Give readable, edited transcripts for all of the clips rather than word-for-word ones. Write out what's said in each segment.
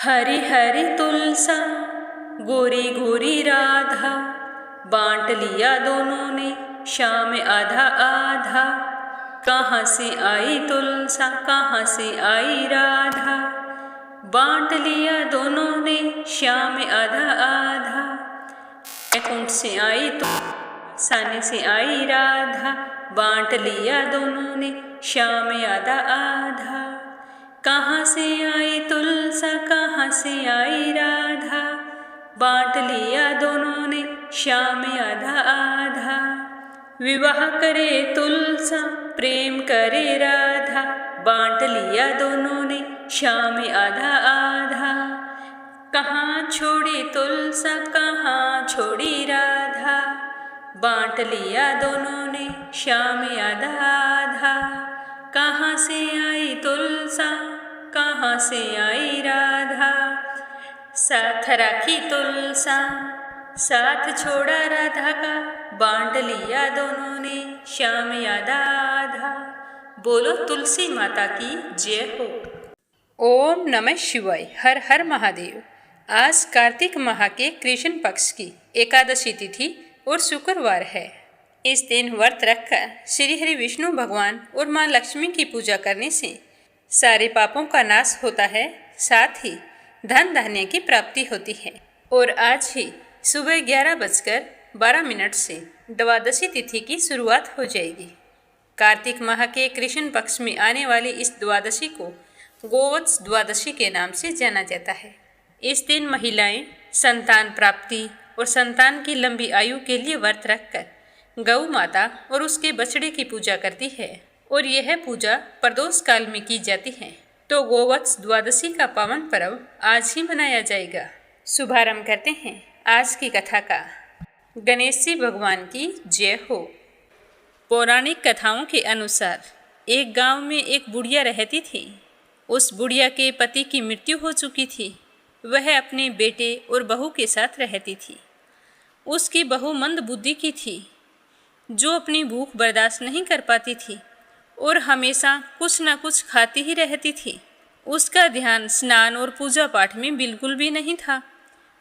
हरी हरी तुलसा गोरी गोरी राधा, बांट लिया दोनों ने शाम आधा आधा। कहाँ से आई तुलसा कहाँ से आई राधा, बांट लिया दोनों ने शाम आधा आधा। कुंठ से आई तो साने से आई राधा, बांट लिया दोनों ने शाम आधा आधा। कहाँ से आई तुलसा कहाँ से आई राधा, बांट लिया दोनों ने शाम आधा आधा। विवाह करे तुलसा प्रेम करे राधा, बांट लिया दोनों ने शाम आधा आधा। कहाँ छोड़ी तुलसा कहाँ छोड़ी राधा, बांट लिया दोनों ने शाम आधा आधा। कहाँ से आई तुलसा कहाँ से आई राधा, साथ राखी तुलसा साथ छोड़ा राधा का, बांट लिया दोनों ने शाम आधा आधा। बोलो तुलसी माता की जय हो। ओम नमः शिवाय। हर हर महादेव। आज कार्तिक माह के कृष्ण पक्ष की एकादशी तिथि और शुक्रवार है। इस दिन व्रत रखकर श्री हरि विष्णु भगवान और माँ लक्ष्मी की पूजा करने से सारे पापों का नाश होता है, साथ ही धन धान्य की प्राप्ति होती है। और आज ही सुबह 11:12 से द्वादशी तिथि की शुरुआत हो जाएगी। कार्तिक माह के कृष्ण पक्ष में आने वाली इस द्वादशी को गोवत्स द्वादशी के नाम से जाना जाता है। इस दिन महिलाएं संतान प्राप्ति और संतान की लंबी आयु के लिए व्रत रखकर गौ माता और उसके बछड़े की पूजा करती है और यह पूजा प्रदोष काल में की जाती है। तो गोवत्स द्वादशी का पावन पर्व आज ही मनाया जाएगा। शुभारंभ करते हैं आज की कथा का। गणेश जी भगवान की जय हो। पौराणिक कथाओं के अनुसार एक गांव में एक बुढ़िया रहती थी। उस बुढ़िया के पति की मृत्यु हो चुकी थी। वह अपने बेटे और बहू के साथ रहती थी। उसकी बहू मंद बुद्धि की थी, जो अपनी भूख बर्दाश्त नहीं कर पाती थी और हमेशा कुछ न कुछ खाती ही रहती थी। उसका ध्यान स्नान और पूजा पाठ में बिल्कुल भी नहीं था।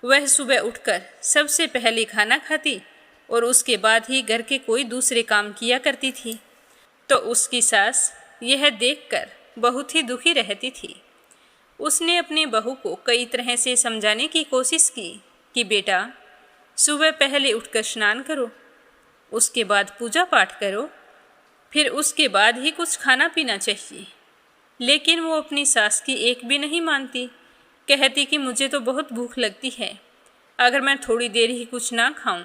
वह सुबह उठकर सबसे पहले खाना खाती और उसके बाद ही घर के कोई दूसरे काम किया करती थी। तो उसकी सास यह देखकर बहुत ही दुखी रहती थी। उसने अपने बहू को कई तरह से समझाने की कोशिश की कि बेटा, सुबह पहले उठकर स्नान करो, उसके बाद पूजा पाठ करो, फिर उसके बाद ही कुछ खाना पीना चाहिए। लेकिन वो अपनी सास की एक भी नहीं मानती। कहती कि मुझे तो बहुत भूख लगती है, अगर मैं थोड़ी देर ही कुछ ना खाऊं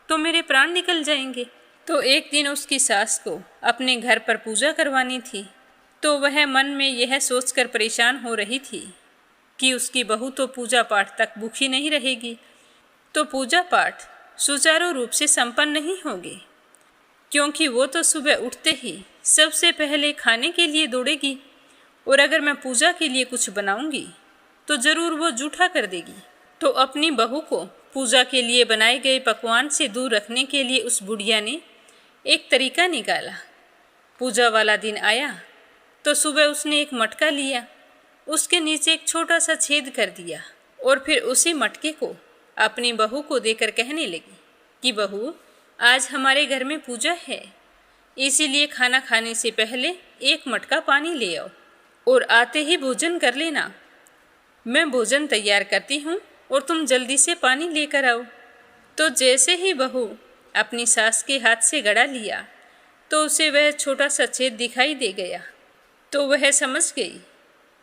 तो मेरे प्राण निकल जाएंगे। तो एक दिन उसकी सास को अपने घर पर पूजा करवानी थी। तो वह मन में यह सोचकर परेशान हो रही थी कि उसकी बहू तो पूजा पाठ तक भूखी नहीं रहेगी, तो पूजा पाठ सुचारू रूप से संपन्न नहीं होगी, क्योंकि वो तो सुबह उठते ही सबसे पहले खाने के लिए दौड़ेगी और अगर मैं पूजा के लिए कुछ बनाऊंगी तो ज़रूर वो जूठा कर देगी। तो अपनी बहू को पूजा के लिए बनाए गए पकवान से दूर रखने के लिए उस बुढ़िया ने एक तरीका निकाला। पूजा वाला दिन आया तो सुबह उसने एक मटका लिया, उसके नीचे एक छोटा सा छेद कर दिया और फिर उसी मटके को अपनी बहू को देकर कहने लगी कि बहू, आज हमारे घर में पूजा है, इसीलिए खाना खाने से पहले एक मटका पानी ले आओ और आते ही भोजन कर लेना। मैं भोजन तैयार करती हूँ और तुम जल्दी से पानी लेकर आओ। तो जैसे ही बहू अपनी सास के हाथ से गड़ा लिया तो उसे वह छोटा सा छेद दिखाई दे गया। तो वह समझ गई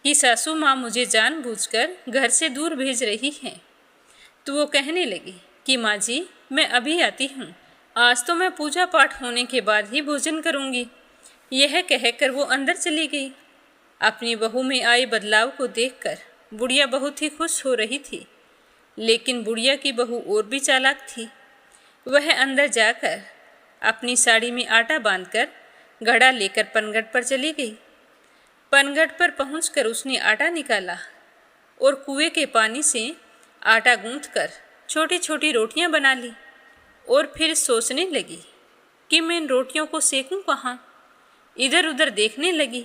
कि सासू माँ मुझे जानबूझकर घर से दूर भेज रही हैं। तो वो कहने लगी कि माँ जी, मैं अभी आती हूँ, आज तो मैं पूजा पाठ होने के बाद ही भोजन करूँगी। यह कहकर वो अंदर चली गई। अपनी बहू में आए बदलाव को देखकर बुढ़िया बहुत ही खुश हो रही थी। लेकिन बुढ़िया की बहू और भी चालाक थी। वह अंदर जाकर अपनी साड़ी में आटा बांधकर घड़ा लेकर पनघट पर चली गई। पनघट पर पहुंचकर उसने आटा निकाला और कुएं के पानी से आटा गूंथकर छोटी छोटी रोटियां बना ली और फिर सोचने लगी कि मैं इन रोटियों को सेकूं कहाँ। इधर उधर देखने लगी।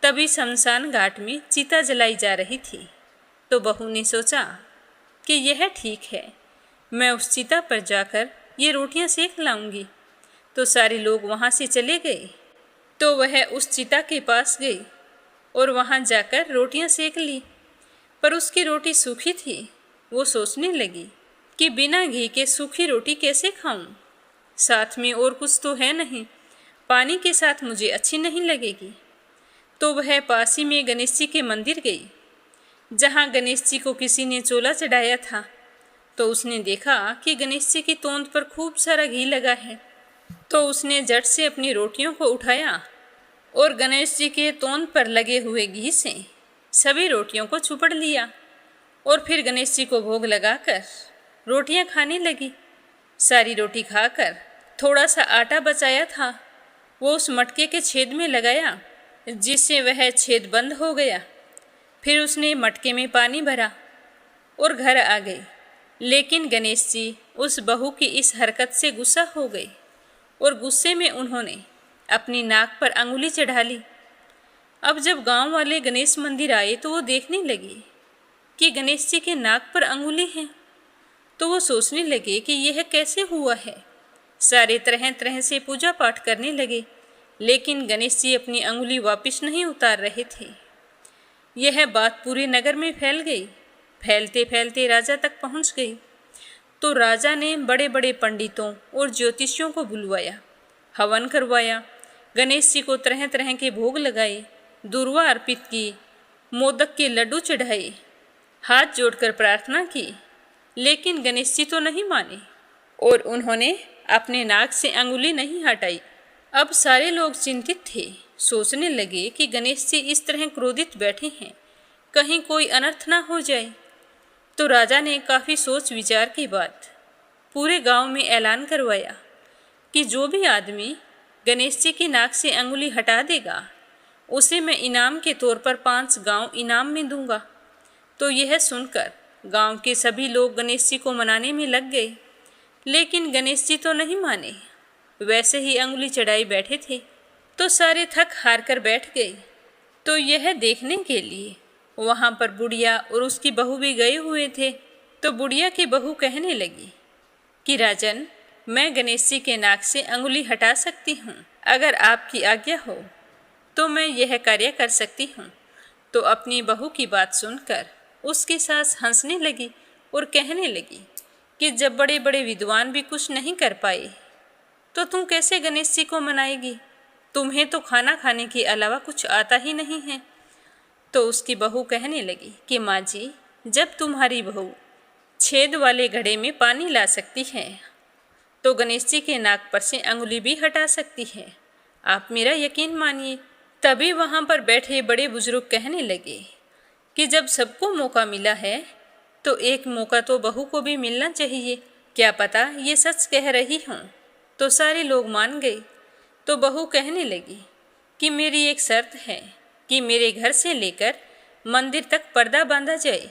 तभी शमशान घाट में चिता जलाई जा रही थी। तो बहू ने सोचा कि यह ठीक है, मैं उस चिता पर जाकर ये रोटियां सेक लाऊंगी। तो सारे लोग वहाँ से चले गए। तो वह उस चिता के पास गई और वहाँ जाकर रोटियां सेक ली, पर उसकी रोटी सूखी थी। वो सोचने लगी कि बिना घी के सूखी रोटी कैसे खाऊं? साथ में और कुछ तो है नहीं, पानी के साथ मुझे अच्छी नहीं लगेगी। तो वह पास ही में गणेश जी के मंदिर गई, जहाँ गणेश जी को किसी ने चोला चढ़ाया था। तो उसने देखा कि गणेश जी की तोंद पर खूब सारा घी लगा है। तो उसने झट से अपनी रोटियों को उठाया और गणेश जी के तोंद पर लगे हुए घी से सभी रोटियों को चुपड़ लिया और फिर गणेश जी को भोग लगाकर रोटियां खाने लगी। सारी रोटी खाकर थोड़ा सा आटा बचाया था, वो उस मटके के छेद में लगाया, जिससे वह छेद बंद हो गया। फिर उसने मटके में पानी भरा और घर आ गई। लेकिन गणेश जी उस बहू की इस हरकत से गुस्सा हो गए और गुस्से में उन्होंने अपनी नाक पर अंगुली चढ़ा ली। अब जब गांव वाले गणेश मंदिर आए तो वो देखने लगे कि गणेश जी के नाक पर अंगुली है। तो वो सोचने लगे कि यह कैसे हुआ है। सारे तरह तरह से पूजा पाठ करने लगे, लेकिन गणेश जी अपनी अंगुली वापस नहीं उतार रहे थे। यह बात पूरे नगर में फैल गई। फैलते फैलते राजा तक पहुंच गई। तो राजा ने बड़े बड़े पंडितों और ज्योतिषियों को बुलवाया, हवन करवाया, गणेश जी को तरह तरह के भोग लगाए, दूर्वा अर्पित की, मोदक के लड्डू चढ़ाए, हाथ जोड़कर प्रार्थना की। लेकिन गणेश जी तो नहीं माने और उन्होंने अपने नाक से अंगुली नहीं हटाई। अब सारे लोग चिंतित थे, सोचने लगे कि गणेश जी इस तरह क्रोधित बैठे हैं, कहीं कोई अनर्थ ना हो जाए। तो राजा ने काफ़ी सोच विचार के बाद पूरे गांव में ऐलान करवाया कि जो भी आदमी गणेश जी की नाक से अंगुली हटा देगा, उसे मैं इनाम के तौर पर 5 गांव इनाम में दूंगा। तो यह सुनकर गांव के सभी लोग गणेश जी को मनाने में लग गए, लेकिन गणेश जी तो नहीं माने, वैसे ही अंगुली चढ़ाई बैठे थे। तो सारे थक हार कर बैठ गए। तो यह देखने के लिए वहाँ पर बुढ़िया और उसकी बहू भी गए हुए थे। तो बुढ़िया की बहू कहने लगी कि राजन, मैं गणेश जी के नाक से अंगुली हटा सकती हूँ, अगर आपकी आज्ञा हो तो मैं यह कार्य कर सकती हूँ। तो अपनी बहू की बात सुनकर उसकी सास हंसने लगी और कहने लगी कि जब बड़े बड़े विद्वान भी कुछ नहीं कर पाए तो तुम कैसे गणेश जी को मनाएगी? तुम्हें तो खाना खाने के अलावा कुछ आता ही नहीं है। तो उसकी बहू कहने लगी कि माँ जी, जब तुम्हारी बहू छेद वाले घड़े में पानी ला सकती है तो गणेश जी के नाक पर से अंगुली भी हटा सकती है, आप मेरा यकीन मानिए। तभी वहाँ पर बैठे बड़े बुजुर्ग कहने लगे कि जब सबको मौका मिला है तो एक मौका तो बहू को भी मिलना चाहिए, क्या पता ये सच कह रही हूँ। तो सारे लोग मान गए। तो बहू कहने लगी कि मेरी एक शर्त है कि मेरे घर से लेकर मंदिर तक पर्दा बांधा जाए।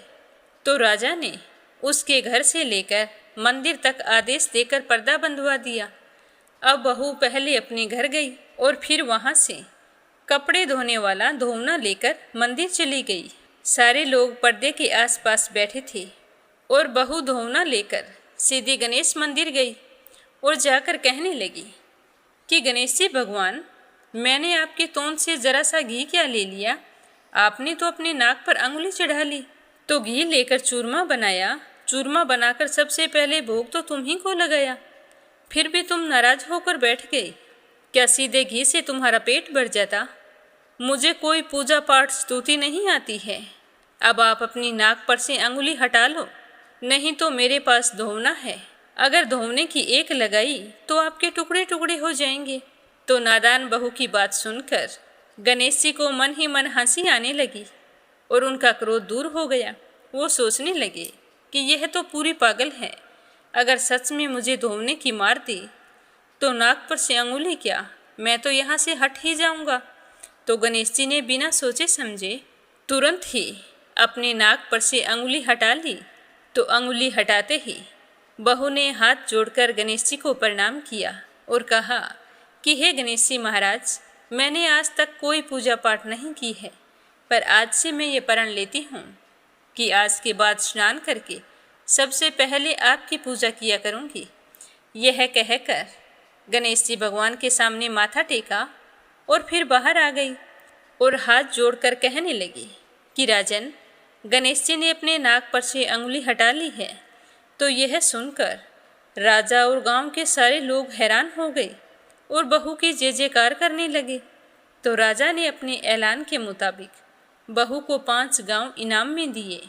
तो राजा ने उसके घर से लेकर मंदिर तक आदेश देकर पर्दा बंधवा दिया। अब बहू पहले अपने घर गई और फिर वहाँ से कपड़े धोने वाला धोवना लेकर मंदिर चली गई। सारे लोग पर्दे के आसपास बैठे थे और बहू धोवना लेकर सीधे गणेश मंदिर गई और जाकर कहने लगी कि गणेश जी भगवान, मैंने आपके तोंद से जरा सा घी क्या ले लिया, आपने तो अपने नाक पर अंगुली चढ़ा ली। तो घी लेकर चूरमा बनाया, चूरमा बनाकर सबसे पहले भोग तो तुम ही को लगाया, फिर भी तुम नाराज होकर बैठ गए। क्या सीधे घी से तुम्हारा पेट भर जाता? मुझे कोई पूजा पाठ स्तुति नहीं आती है। अब आप अपनी नाक पर से अंगुली हटा लो, नहीं तो मेरे पास धोवना है, अगर धोवने की एक लगाई तो आपके टुकड़े टुकड़े हो जाएंगे। तो नादान बहू की बात सुनकर गणेश जी को मन ही मन हंसी आने लगी और उनका क्रोध दूर हो गया। वो सोचने लगे कि यह तो पूरी पागल है, अगर सच में मुझे धोवने की मार दी तो नाक पर से अंगुली क्या, मैं तो यहाँ से हट ही जाऊँगा। तो गणेश जी ने बिना सोचे समझे तुरंत ही अपने नाक पर से अंगुली हटा ली। तो अंगुली हटाते ही बहू ने हाथ जोड़कर गणेश जी को प्रणाम किया और कहा कि हे गणेश जी महाराज, मैंने आज तक कोई पूजा पाठ नहीं की है, पर आज से मैं ये प्रण लेती हूँ कि आज के बाद स्नान करके सबसे पहले आपकी पूजा किया करूँगी। यह कहकर गणेश जी भगवान के सामने माथा टेका और फिर बाहर आ गई और हाथ जोड़कर कहने लगी कि राजन, गणेश जी ने अपने नाक पर से अंगुली हटा ली है। तो यह सुनकर राजा और गांव के सारे लोग हैरान हो गए और बहू की जय जयकार करने लगे। तो राजा ने अपने ऐलान के मुताबिक बहू को 5 गांव इनाम में दिए।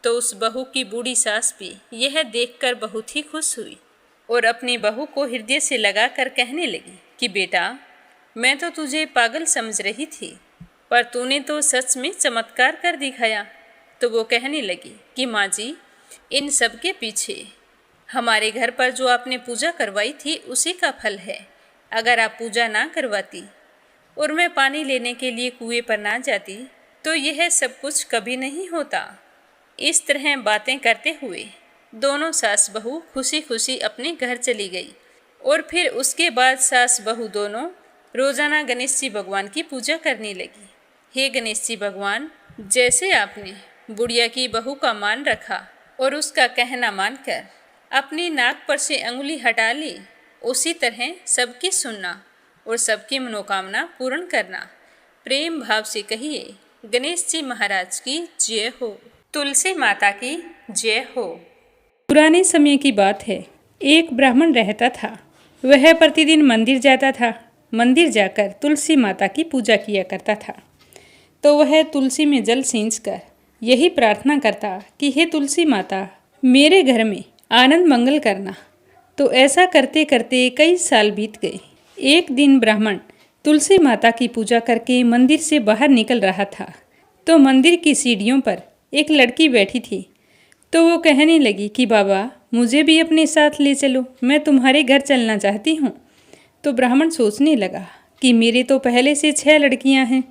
तो उस बहू की बूढ़ी सास भी यह देखकर बहुत ही खुश हुई और अपनी बहू को हृदय से लगाकर कहने लगी कि बेटा, मैं तो तुझे पागल समझ रही थी, पर तूने तो सच में चमत्कार कर दिखाया। तो वो कहने लगी कि माँ जी, इन सब के पीछे हमारे घर पर जो आपने पूजा करवाई थी उसी का फल है। अगर आप पूजा ना करवाती और मैं पानी लेने के लिए कुएं पर ना जाती तो यह सब कुछ कभी नहीं होता। इस तरह बातें करते हुए दोनों सास बहू खुशी खुशी अपने घर चली गई और फिर उसके बाद सास बहू दोनों रोजाना गणेश जी भगवान की पूजा करने लगी। हे गणेश जी भगवान, जैसे आपने बुढ़िया की बहू का मान रखा और उसका कहना मानकर अपनी नाक पर से अंगुली हटा ली, उसी तरह सबकी सुनना और सबकी मनोकामना पूर्ण करना। प्रेम भाव से कहिए, गणेश जी महाराज की जय हो, तुलसी माता की जय हो। पुराने समय की बात है। एक ब्राह्मण रहता था। वह प्रतिदिन मंदिर जाता था। मंदिर जाकर तुलसी माता की पूजा किया करता था। तो वह तुलसी में जल सींचकर यही प्रार्थना करता कि हे तुलसी माता, मेरे घर में आनंद मंगल करना। तो ऐसा करते करते कई साल बीत गए। एक दिन ब्राह्मण तुलसी माता की पूजा करके मंदिर से बाहर निकल रहा था। तो मंदिर की सीढ़ियों पर एक लड़की बैठी थी। तो वो कहने लगी कि बाबा, मुझे भी अपने साथ ले चलो, मैं तुम्हारे घर चलना चाहती हूँ। तो ब्राह्मण सोचने लगा कि मेरे तो पहले से 6 लड़कियाँ हैं।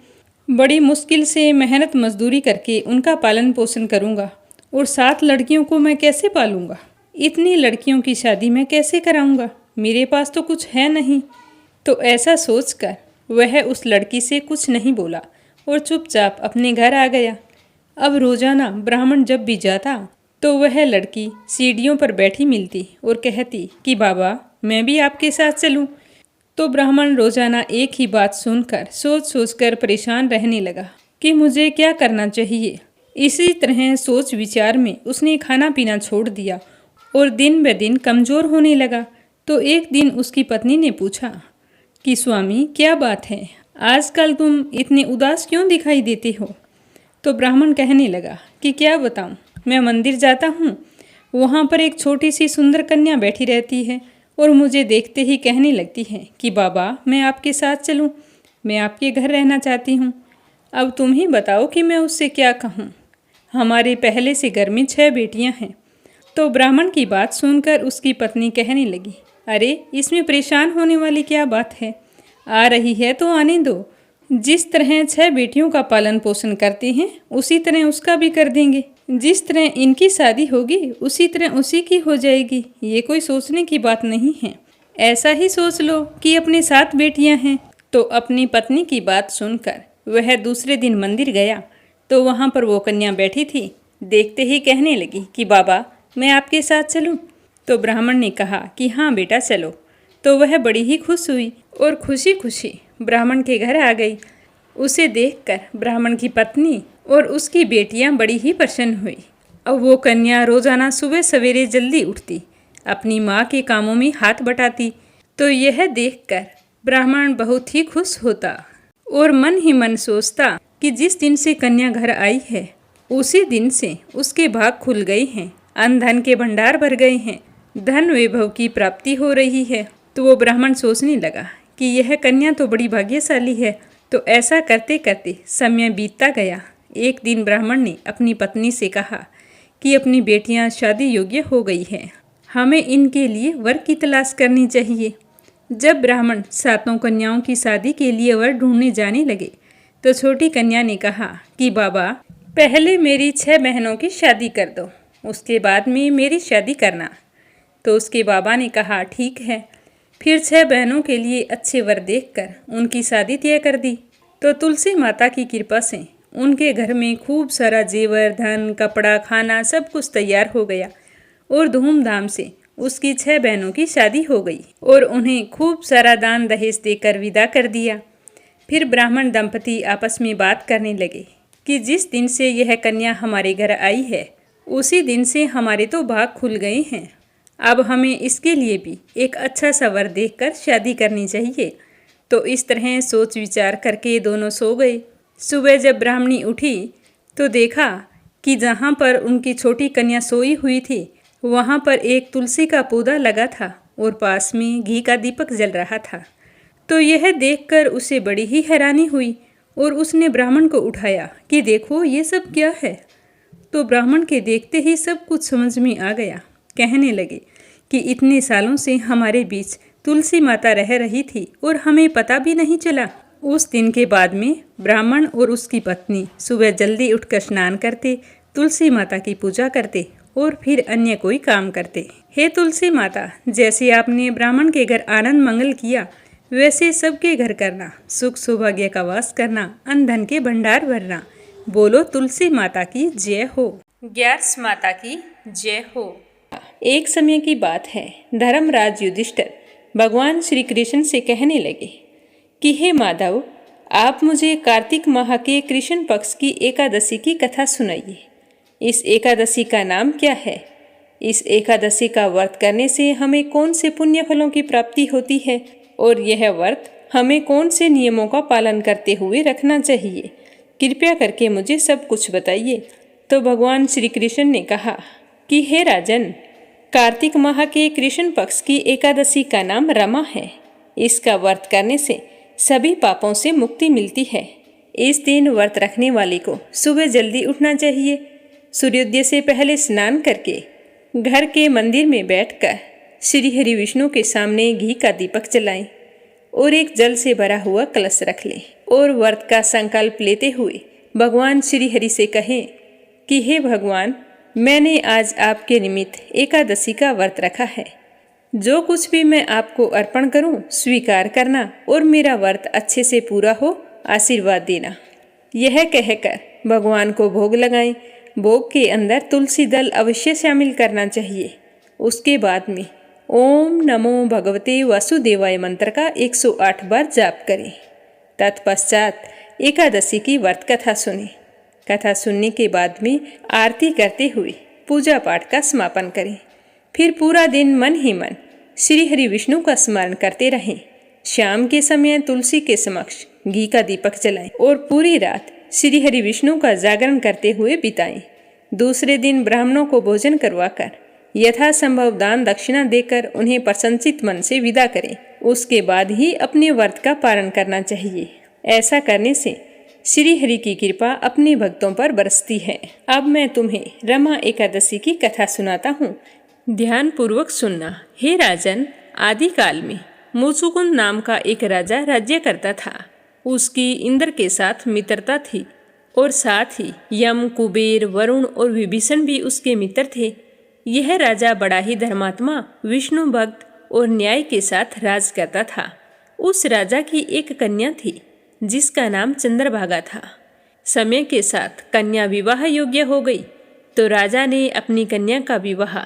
बड़ी मुश्किल से मेहनत मजदूरी करके उनका पालन पोषण करूँगा और 7 लड़कियों को मैं कैसे पालूँगा? इतनी लड़कियों की शादी मैं कैसे कराऊँगा? मेरे पास तो कुछ है नहीं। तो ऐसा सोचकर वह उस लड़की से कुछ नहीं बोला और चुपचाप अपने घर आ गया। अब रोजाना ब्राह्मण जब भी जाता तो वह लड़की सीढ़ियों पर बैठी मिलती और कहती कि बाबा, मैं भी आपके साथ चलूं। तो ब्राह्मण रोजाना एक ही बात सुनकर सोच सोचकर परेशान रहने लगा कि मुझे क्या करना चाहिए। इसी तरह सोच विचार में उसने खाना पीना छोड़ दिया और दिन ब दिन कमज़ोर होने लगा। तो एक दिन उसकी पत्नी ने पूछा कि स्वामी, क्या बात है, आजकल तुम इतने उदास क्यों दिखाई देते हो? तो ब्राह्मण कहने लगा कि क्या बताऊं, मैं मंदिर जाता हूँ, वहाँ पर एक छोटी सी सुंदर कन्या बैठी रहती है और मुझे देखते ही कहने लगती है कि बाबा, मैं आपके साथ चलूँ, मैं आपके घर रहना चाहती हूँ। अब तुम ही बताओ कि मैं उससे क्या कहूँ। हमारे पहले से घर में 6 बेटियाँ हैं। तो ब्राह्मण की बात सुनकर उसकी पत्नी कहने लगी, अरे इसमें परेशान होने वाली क्या बात है, आ रही है तो आने दो। जिस तरह 6 बेटियों का पालन पोषण करते हैं उसी तरह उसका भी कर देंगे। जिस तरह इनकी शादी होगी उसी तरह उसी की हो जाएगी। ये कोई सोचने की बात नहीं है। ऐसा ही सोच लो कि अपने 7 बेटियां हैं। तो अपनी पत्नी की बात सुनकर वह दूसरे दिन मंदिर गया तो वहाँ पर वो कन्या बैठी थी। देखते ही कहने लगी कि बाबा, मैं आपके साथ चलूँ? तो ब्राह्मण ने कहा कि हाँ बेटा, चलो। तो वह बड़ी ही खुश हुई और खुशी खुशी ब्राह्मण के घर आ गई। उसे देखकर ब्राह्मण की पत्नी और उसकी बेटियां बड़ी ही प्रसन्न हुई। अब वो कन्या रोजाना सुबह सवेरे जल्दी उठती, अपनी माँ के कामों में हाथ बटाती। तो यह देखकर ब्राह्मण बहुत ही खुश होता और मन ही मन सोचता कि जिस दिन से कन्या घर आई है उसी दिन से उसके भाग खुल गए हैं, अन्न धन के भंडार भर गए हैं, धन वैभव की प्राप्ति हो रही है। तो वो ब्राह्मण सोचने लगा कि यह कन्या तो बड़ी भाग्यशाली है। तो ऐसा करते करते समय बीतता गया। एक दिन ब्राह्मण ने अपनी पत्नी से कहा कि अपनी बेटियां शादी योग्य हो गई हैं, हमें इनके लिए वर की तलाश करनी चाहिए। जब ब्राह्मण 7 कन्याओं की शादी के लिए वर ढूंढने जाने लगे तो छोटी कन्या ने कहा कि बाबा, पहले मेरी 6 बहनों की शादी कर दो, उसके बाद में मेरी शादी करना। तो उसके बाबा ने कहा ठीक है। फिर 6 बहनों के लिए अच्छे वर देखकर उनकी शादी तय कर दी। तो तुलसी माता की कृपा से उनके घर में खूब सारा जेवर, धन, कपड़ा, खाना सब कुछ तैयार हो गया और धूमधाम से उसकी 6 बहनों की शादी हो गई और उन्हें खूब सारा दान दहेज देकर विदा कर दिया। फिर ब्राह्मण दंपति आपस में बात करने लगे कि जिस दिन से यह कन्या हमारे घर आई है उसी दिन से हमारे तो भाग खुल गए हैं। अब हमें इसके लिए भी एक अच्छा सा वर देखकर शादी करनी चाहिए। तो इस तरह सोच विचार करके दोनों सो गए। सुबह जब ब्राह्मणी उठी तो देखा कि जहाँ पर उनकी छोटी कन्या सोई हुई थी वहाँ पर एक तुलसी का पौधा लगा था और पास में घी का दीपक जल रहा था। तो यह देखकर उसे बड़ी ही हैरानी हुई और उसने ब्राह्मण को उठाया कि देखो ये सब क्या है। तो ब्राह्मण के देखते ही सब कुछ समझ में आ गया। कहने लगे कि इतने सालों से हमारे बीच तुलसी माता रह रही थी और हमें पता भी नहीं चला। उस दिन के बाद में ब्राह्मण और उसकी पत्नी सुबह जल्दी उठकर स्नान करते, तुलसी माता की पूजा करते और फिर अन्य कोई काम करते। हे तुलसी माता, जैसे आपने ब्राह्मण के घर आनंद मंगल किया वैसे सबके घर करना, सुख सौभाग्य का वास करना, अन्न धन के भंडार भरना। बोलो तुलसी माता की जय हो। ग्यारस माता की जय हो। एक समय की बात है, धर्मराज युधिष्ठिर भगवान श्री कृष्ण से कहने लगे कि हे माधव, आप मुझे कार्तिक माह के कृष्ण पक्ष की एकादशी की कथा सुनाइए। इस एकादशी का नाम क्या है? इस एकादशी का व्रत करने से हमें कौन से पुण्य फलों की प्राप्ति होती है और यह व्रत हमें कौन से नियमों का पालन करते हुए रखना चाहिए? कृपया करके मुझे सब कुछ बताइए। तो भगवान श्री कृष्ण ने कहा कि हे राजन, कार्तिक माह के कृष्ण पक्ष की एकादशी का नाम रमा है। इसका व्रत करने से सभी पापों से मुक्ति मिलती है। इस दिन व्रत रखने वाले को सुबह जल्दी उठना चाहिए। सूर्योदय से पहले स्नान करके घर के मंदिर में बैठकर श्री हरि विष्णु के सामने घी का दीपक जलाएं और एक जल से भरा हुआ कलश रख लें और व्रत का संकल्प लेते हुए भगवान श्री हरि से कहें कि हे भगवान, मैंने आज आपके निमित्त एकादशी का व्रत रखा है। जो कुछ भी मैं आपको अर्पण करूं स्वीकार करना और मेरा व्रत अच्छे से पूरा हो, आशीर्वाद देना। यह कहकर भगवान को भोग लगाएं। भोग के अंदर तुलसी दल अवश्य शामिल करना चाहिए। उसके बाद में ओम नमो भगवते वासुदेवाय मंत्र का 108 बार जाप करें। तत्पश्चात एकादशी की व्रत कथा सुने। कथा सुनने के बाद में आरती करते हुए पूजा पाठ का समापन करें। फिर पूरा दिन मन ही मन श्री हरि विष्णु का स्मरण करते रहें। शाम के समय तुलसी के समक्ष घी का दीपक जलाएं और पूरी रात श्री हरि विष्णु का जागरण करते हुए बिताएं। दूसरे दिन ब्राह्मणों को भोजन करवाकर यथासंभव दान दक्षिणा देकर उन्हें प्रसन्नचित मन से विदा करें। उसके बाद ही अपने व्रत का पालन करना चाहिए। ऐसा करने से श्री हरि की कृपा अपने भक्तों पर बरसती है। अब मैं तुम्हें रमा एकादशी की कथा सुनाता हूँ। ध्यान पूर्वक सुनना। हे राजन, आदिकाल में मुचुकुंद नाम का एक राजा राज्य करता था। उसकी इंद्र के साथ मित्रता थी और साथ ही यम, कुबेर, वरुण और विभीषण भी उसके मित्र थे। यह राजा बड़ा ही धर्मात्मा, विष्णु भक्त और न्याय के साथ राज करता था। उस राजा की एक कन्या थी जिसका नाम चंद्रभागा था। समय के साथ कन्या विवाह योग्य हो गई तो राजा ने अपनी कन्या का विवाह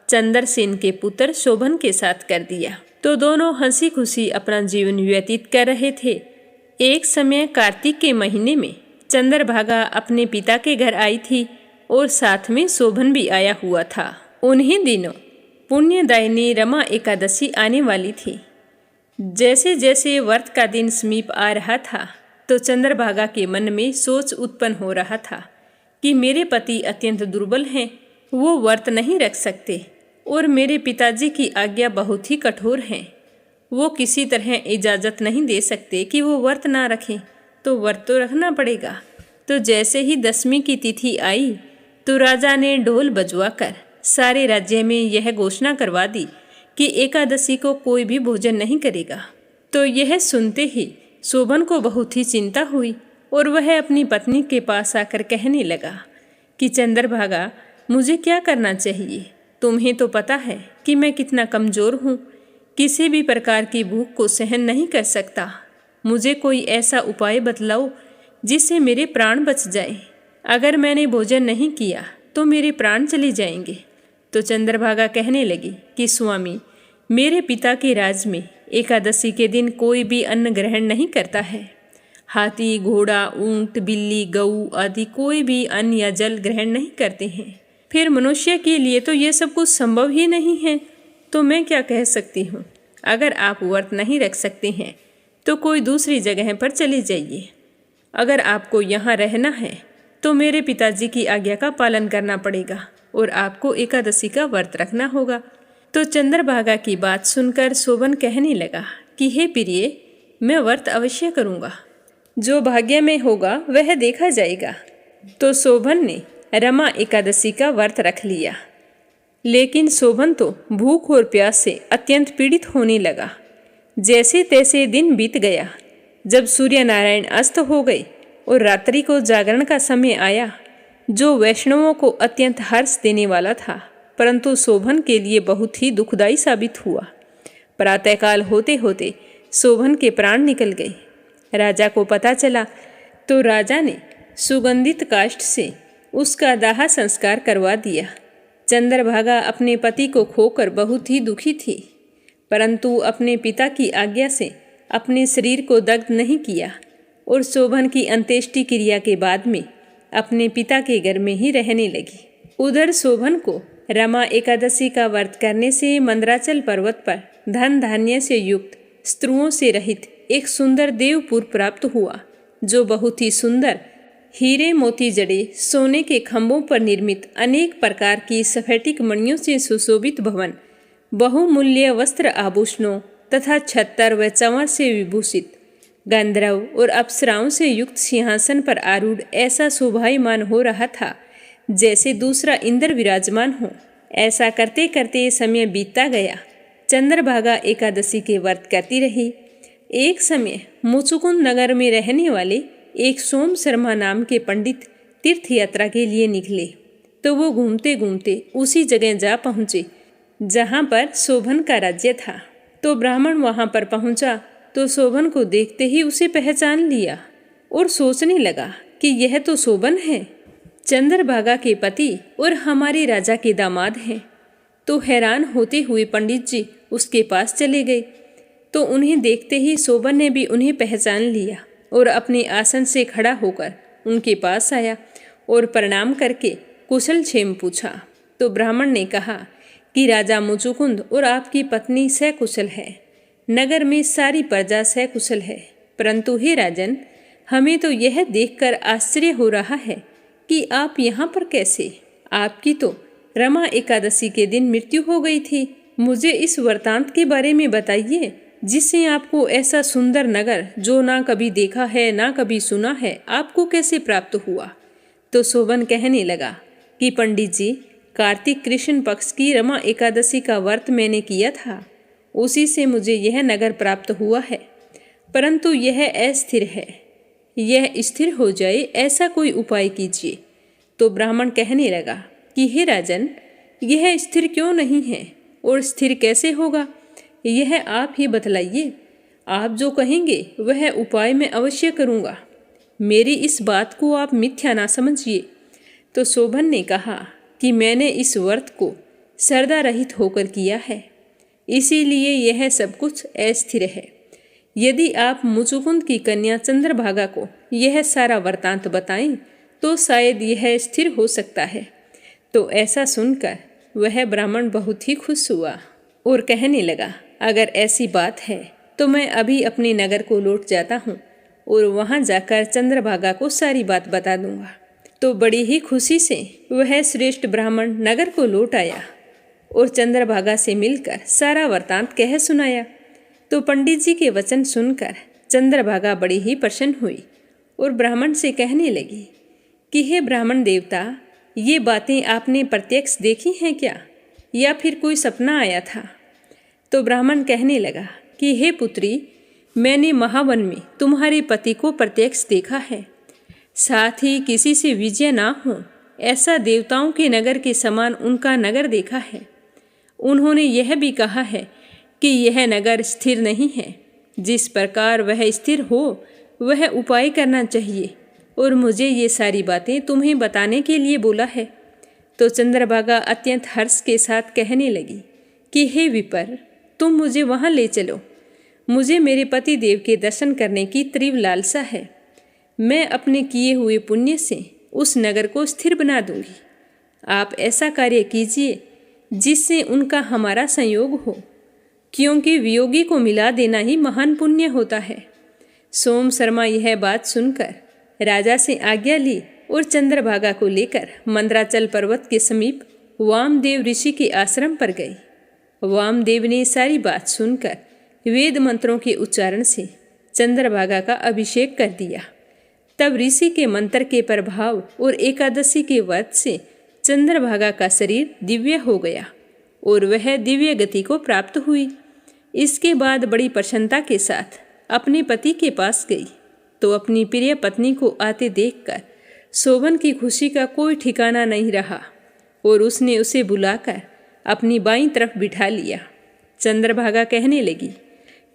चंद्रसेन के पुत्र शोभन के साथ कर दिया। तो दोनों हंसी खुशी अपना जीवन व्यतीत कर रहे थे। एक समय कार्तिक के महीने में चंद्रभागा अपने पिता के घर आई थी और साथ में शोभन भी आया हुआ था। उन्हीं दिनों पुण्यदायिनी रमा एकादशी आने वाली थी। जैसे जैसे व्रत का दिन समीप आ रहा था तो चंद्रभागा के मन में सोच उत्पन्न हो रहा था कि मेरे पति अत्यंत दुर्बल हैं, वो व्रत नहीं रख सकते और मेरे पिताजी की आज्ञा बहुत ही कठोर है। वो किसी तरह इजाज़त नहीं दे सकते कि वो व्रत ना रखें, तो व्रत तो रखना पड़ेगा। तो जैसे ही 10वीं की तिथि आई तो राजा ने ढोल बजवाकर सारे राज्य में यह घोषणा करवा दी कि एकादशी को कोई भी भोजन नहीं करेगा। तो यह सुनते ही शोभन को बहुत ही चिंता हुई और वह अपनी पत्नी के पास आकर कहने लगा कि चंद्रभागा, मुझे क्या करना चाहिए? तुम्हें तो पता है कि मैं कितना कमज़ोर हूँ, किसी भी प्रकार की भूख को सहन नहीं कर सकता। मुझे कोई ऐसा उपाय बतलाओ जिससे मेरे प्राण बच जाए। अगर मैंने भोजन नहीं किया तो मेरे प्राण चले जाएंगे। तो चंद्रभागा कहने लगी कि स्वामी, मेरे पिता के राज में एकादशी के दिन कोई भी अन्न ग्रहण नहीं करता है। हाथी, घोड़ा, ऊंट, बिल्ली, गऊ आदि कोई भी अन्न या जल ग्रहण नहीं करते हैं। फिर मनुष्य के लिए तो ये सब कुछ संभव ही नहीं है। तो मैं क्या कह सकती हूँ? अगर आप व्रत नहीं रख सकते हैं तो कोई दूसरी जगह पर चले जाइए। अगर आपको यहाँ रहना है तो मेरे पिताजी की आज्ञा का पालन करना पड़ेगा और आपको एकादशी का व्रत रखना होगा। तो चंद्रभागा की बात सुनकर शोभन कहने लगा कि हे प्रिय, मैं व्रत अवश्य करूँगा। जो भाग्य में होगा वह देखा जाएगा। तो शोभन ने रमा एकादशी का व्रत रख लिया। लेकिन शोभन तो भूख और प्यास से अत्यंत पीड़ित होने लगा। जैसे तैसे दिन बीत गया। जब सूर्य नारायण अस्त हो गए और रात्रि को जागरण का समय आया, जो वैष्णवों को अत्यंत हर्ष देने वाला था, परंतु शोभन के लिए बहुत ही दुखदायी साबित हुआ। प्रातःकाल होते होते शोभन के प्राण निकल गए। राजा को पता चला तो राजा ने सुगंधित काष्ठ से उसका दाह संस्कार करवा दिया। चंद्रभागा अपने पति को खोकर बहुत ही दुखी थी, परंतु अपने पिता की आज्ञा से अपने शरीर को दग्ध नहीं किया और शोभन की अंत्येष्टि क्रिया के बाद में अपने पिता के घर में ही रहने लगी। उधर शोभन को रमा एकादशी का व्रत करने से मंदराचल पर्वत पर धन धान्य से युक्त, स्त्रियों से रहित एक सुंदर देवपुर प्राप्त हुआ, जो बहुत ही सुंदर हीरे मोती जड़े सोने के खंभों पर निर्मित अनेक प्रकार की स्फटिक मणियों से सुशोभित भवन, बहुमूल्य वस्त्र आभूषणों तथा छत्तर व चंवर से विभूषित, गंधर्व और अप्सराओं से युक्त सिंहासन पर आरूढ़ ऐसा शोभायमान हो रहा था जैसे दूसरा इंद्र विराजमान हो। ऐसा करते करते समय बीतता गया। चंद्रभागा एकादशी के व्रत करती रही। एक समय मुचुकुंद नगर में रहने वाले एक सोम शर्मा नाम के पंडित तीर्थ यात्रा के लिए निकले। तो वो घूमते घूमते उसी जगह जा पहुँचे जहाँ पर शोभन का राज्य था। तो ब्राह्मण वहाँ पर पहुँचा तो शोभन को देखते ही उसे पहचान लिया और सोचने लगा कि यह तो शोभन है, चंद्रभागा के पति और हमारे राजा के दामाद हैं। तो हैरान होते हुए पंडित जी उसके पास चले गए। तो उन्हें देखते ही शोभन ने भी उन्हें पहचान लिया और अपने आसन से खड़ा होकर उनके पास आया और प्रणाम करके कुशल क्षेम पूछा। तो ब्राह्मण ने कहा कि राजा मुचुकुंद और आपकी पत्नी सकुशल है, नगर में सारी प्रजा सकुशल है, परंतु हे राजन, हमें तो यह देखकर आश्चर्य हो रहा है कि आप यहाँ पर कैसे? आपकी तो रमा एकादशी के दिन मृत्यु हो गई थी। मुझे इस वृतांत के बारे में बताइए जिससे आपको ऐसा सुंदर नगर, जो ना कभी देखा है ना कभी सुना है, आपको कैसे प्राप्त हुआ? तो शोभन कहने लगा कि पंडित जी, कार्तिक कृष्ण पक्ष की रमा एकादशी का व्रत मैंने किया था, उसी से मुझे यह नगर प्राप्त हुआ है, परंतु यह अस्थिर है। यह स्थिर हो जाए ऐसा कोई उपाय कीजिए। तो ब्राह्मण कहने लगा कि हे राजन, यह स्थिर क्यों नहीं है और स्थिर कैसे होगा, यह आप ही बतलाइए। आप जो कहेंगे वह उपाय मैं अवश्य करूँगा। मेरी इस बात को आप मिथ्या ना समझिए। तो शोभन ने कहा कि मैंने इस व्रत को श्रद्धा रहित होकर किया है, इसीलिए यह सब कुछ अस्थिर है। यदि आप मुचुकुंद की कन्या चंद्रभागा को यह सारा वृतांत बताएं तो शायद यह स्थिर हो सकता है। तो ऐसा सुनकर वह ब्राह्मण बहुत ही खुश हुआ और कहने लगा, अगर ऐसी बात है तो मैं अभी अपने नगर को लौट जाता हूँ और वहाँ जाकर चंद्रभागा को सारी बात बता दूंगा। तो बड़ी ही खुशी से वह श्रेष्ठ ब्राह्मण नगर को लौट आया और चंद्रभागा से मिलकर सारा वृतांत कह सुनाया। तो पंडित जी के वचन सुनकर चंद्रभागा बड़ी ही प्रसन्न हुई और ब्राह्मण से कहने लगी कि हे ब्राह्मण देवता, ये बातें आपने प्रत्यक्ष देखी हैं क्या, या फिर कोई सपना आया था? तो ब्राह्मण कहने लगा कि हे पुत्री, मैंने महावन में तुम्हारे पति को प्रत्यक्ष देखा है, साथ ही किसी से विजय ना हो ऐसा देवताओं के नगर के समान उनका नगर देखा है। उन्होंने यह भी कहा है कि यह नगर स्थिर नहीं है। जिस प्रकार वह स्थिर हो वह उपाय करना चाहिए, और मुझे ये सारी बातें तुम्हें बताने के लिए बोला है। तो चंद्रभागा अत्यंत हर्ष के साथ कहने लगी कि हे विपर, तुम मुझे वहाँ ले चलो। मुझे मेरे पति देव के दर्शन करने की तीव्र लालसा है। मैं अपने किए हुए पुण्य से उस नगर को स्थिर बना दूंगी। आप ऐसा कार्य कीजिए जिससे उनका हमारा संयोग हो, क्योंकि वियोगी को मिला देना ही महान पुण्य होता है। सोम शर्मा यह बात सुनकर राजा से आज्ञा ली और चंद्रभागा को लेकर मंदराचल पर्वत के समीप वामदेव ऋषि के आश्रम पर गई। वामदेव ने सारी बात सुनकर वेद मंत्रों के उच्चारण से चंद्रभागा का अभिषेक कर दिया। तब ऋषि के मंत्र के प्रभाव और एकादशी के व्रत से चंद्रभागा का शरीर दिव्य हो गया और वह दिव्य गति को प्राप्त हुई। इसके बाद बड़ी प्रसन्नता के साथ अपने पति के पास गई तो अपनी प्रिय पत्नी को आते देखकर शोभन की खुशी का कोई ठिकाना नहीं रहा और उसने उसे बुलाकर अपनी बाईं तरफ बिठा लिया। चंद्रभागा कहने लगी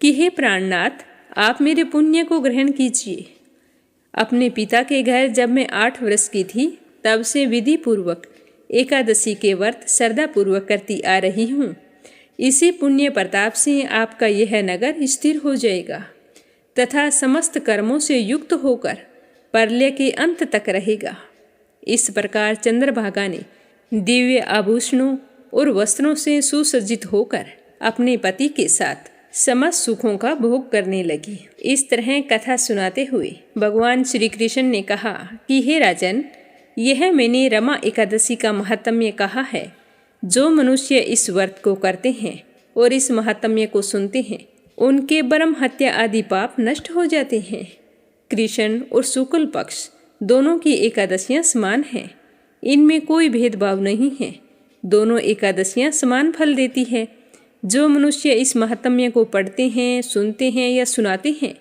कि हे प्राणनाथ, आप मेरे पुण्य को ग्रहण कीजिए। अपने पिता के घर जब मैं 8 वर्ष की थी तब से विधि पूर्वक एकादशी के व्रत श्रद्धापूर्वक करती आ रही हूँ। इसी पुण्य प्रताप से आपका यह नगर स्थिर हो जाएगा तथा समस्त कर्मों से युक्त होकर प्रलय के अंत तक रहेगा। इस प्रकार चंद्रभागा ने दिव्य आभूषणों और वस्त्रों से सुसज्जित होकर अपने पति के साथ समस्त सुखों का भोग करने लगी। इस तरह कथा सुनाते हुए भगवान श्री कृष्ण ने कहा कि हे राजन, यह मैंने रमा एकादशी का महात्म्य कहा है। जो मनुष्य इस व्रत को करते हैं और इस महात्म्य को सुनते हैं, उनके ब्रह्म हत्या आदि पाप नष्ट हो जाते हैं। कृष्ण और शुक्ल पक्ष दोनों की एकादशियां समान हैं। इनमें कोई भेदभाव नहीं है। दोनों एकादशियां समान फल देती है। जो मनुष्य इस महात्म्य को पढ़ते हैं, सुनते हैं या सुनाते हैं,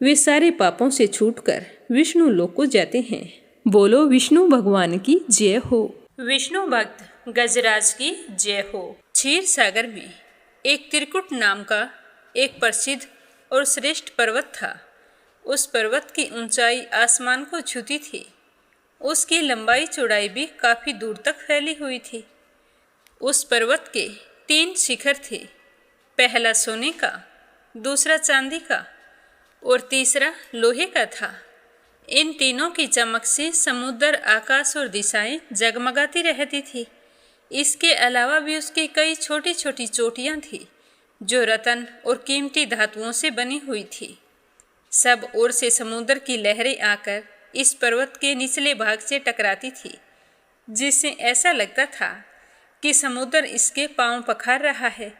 वे सारे पापों से छूटकर विष्णु लोक को जाते हैं। बोलो विष्णु भगवान की जय हो। विष्णु भक्त गजराज की जय हो। क्षीर सागर में एक त्रिकुट नाम का एक प्रसिद्ध और श्रेष्ठ पर्वत था। उस पर्वत की ऊंचाई आसमान को छूती थी। उसकी लंबाई चौड़ाई भी काफ़ी दूर तक फैली हुई थी। उस पर्वत के 3 शिखर थे। पहला सोने का, दूसरा चांदी का और तीसरा लोहे का था। इन तीनों की चमक से समुद्र, आकाश और दिशाएं जगमगाती रहती थी। इसके अलावा भी उसकी कई छोटी छोटी चोटियां थीं जो रत्न और कीमती धातुओं से बनी हुई थी। सब ओर से समुद्र की लहरें आकर इस पर्वत के निचले भाग से टकराती थी, जिससे ऐसा लगता था कि समुद्र इसके पांव पखार रहा है।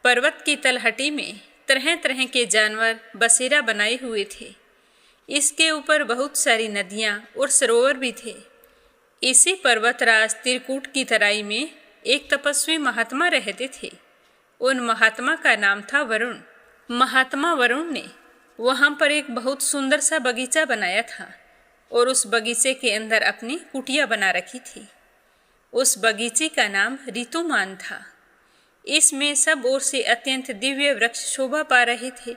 पर्वत की तलहटी में तरह तरह के जानवर बसेरा बनाए हुए थे। इसके ऊपर बहुत सारी नदियाँ और सरोवर भी थे। इसी पर्वतराज त्रिकूट की तराई में एक तपस्वी महात्मा रहते थे। उन महात्मा का नाम था वरुण। महात्मा वरुण ने वहाँ पर एक बहुत सुंदर सा बगीचा बनाया था और उस बगीचे के अंदर अपनी कुटिया बना रखी थी। उस बगीचे का नाम ऋतुमान था। इसमें सब ओर से अत्यंत दिव्य वृक्ष शोभा पा रहे थे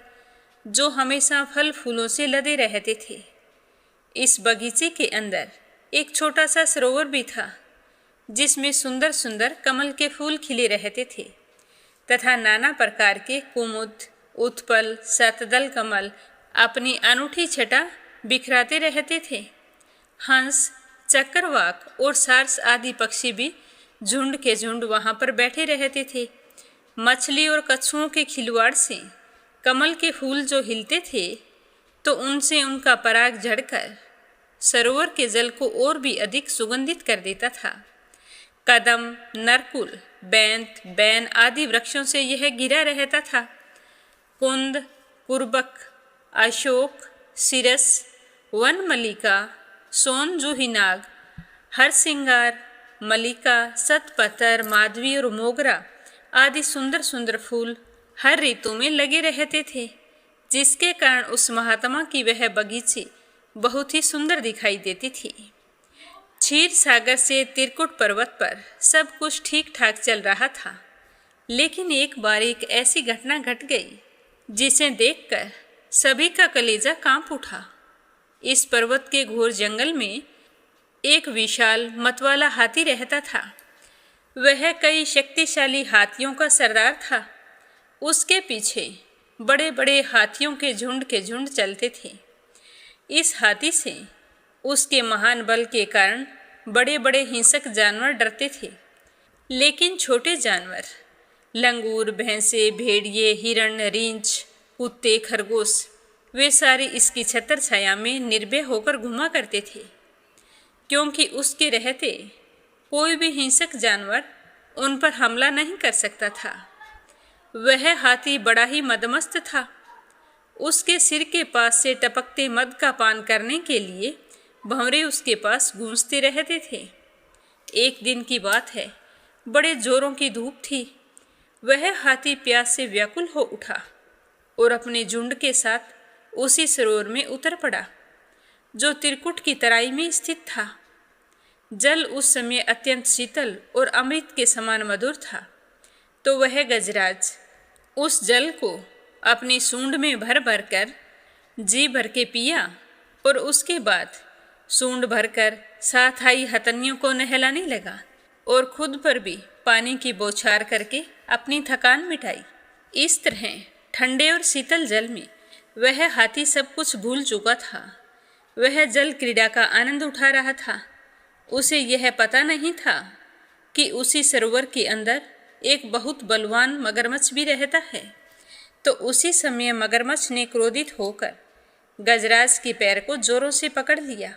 जो हमेशा फल फूलों से लदे रहते थे। इस बगीचे के अंदर एक छोटा सा सरोवर भी था जिसमें सुंदर सुंदर कमल के फूल खिले रहते थे तथा नाना प्रकार के कुमुद, उत्पल, शतदल कमल अपनी अनूठी छटा बिखराते रहते थे। हंस, चक्रवाक और सारस आदि पक्षी भी झुंड के झुंड वहाँ पर बैठे रहते थे। मछली और कछुओं के खिलवाड़ से कमल के फूल जो हिलते थे तो उनसे उनका पराग झड़कर सरोवर के जल को और भी अधिक सुगंधित कर देता था। कदम, नरकुल, बैंत, बैन आदि वृक्षों से यह घिरा रहता था। कुंद, कुर्बक, अशोक, सिरस, वन मल्लिका, सोन जूही नाग, हरसिंगार, मल्लिका, सतपतर, माधवी और मोगरा आदि सुंदर सुंदर फूल हर ऋतु में लगे रहते थे, जिसके कारण उस महात्मा की वह बगीची बहुत ही सुंदर दिखाई देती थी। क्षीर सागर से त्रिकुट पर्वत पर सब कुछ ठीक ठाक चल रहा था, लेकिन एक बार एक ऐसी घटना घट गई जिसे देखकर सभी का कलेजा कांप उठा। इस पर्वत के घोर जंगल में एक विशाल मतवाला हाथी रहता था। वह कई शक्तिशाली हाथियों का सरदार था। उसके पीछे बड़े बड़े हाथियों के झुंड चलते थे। इस हाथी से उसके महान बल के कारण बड़े बड़े हिंसक जानवर डरते थे, लेकिन छोटे जानवर लंगूर, भैंसे, भेड़िए, हिरण, रींछ, कुत्ते, खरगोश वे सारे इसकी छत्र छाया में निर्भय होकर घुमा करते थे, क्योंकि उसके रहते कोई भी हिंसक जानवर उन पर हमला नहीं कर सकता था। वह हाथी बड़ा ही मदमस्त था। उसके सिर के पास से टपकते मद का पान करने के लिए भंवरे उसके पास गूंजते रहते थे। एक दिन की बात है, बड़े जोरों की धूप थी। वह हाथी प्यास से व्याकुल हो उठा और अपने झुंड के साथ उसी सरोवर में उतर पड़ा, जो त्रिकुट की तराई में स्थित था। जल उस समय अत्यंत शीतल और अमृत के समान मधुर था। तो वह गजराज उस जल को अपनी सूंड में भर भर कर जी भर के पिया और उसके बाद सूंड भरकर साथ आई हथनियों को नहलाने लगा और खुद पर भी पानी की बौछार करके अपनी थकान मिटाई। इस तरह ठंडे और शीतल जल में वह हाथी सब कुछ भूल चुका था। वह जल क्रीड़ा का आनंद उठा रहा था। उसे यह पता नहीं था कि उसी सरोवर के अंदर एक बहुत बलवान मगरमच्छ भी रहता है। तो उसी समय मगरमच्छ ने क्रोधित होकर गजराज के पैर को जोरों से पकड़ लिया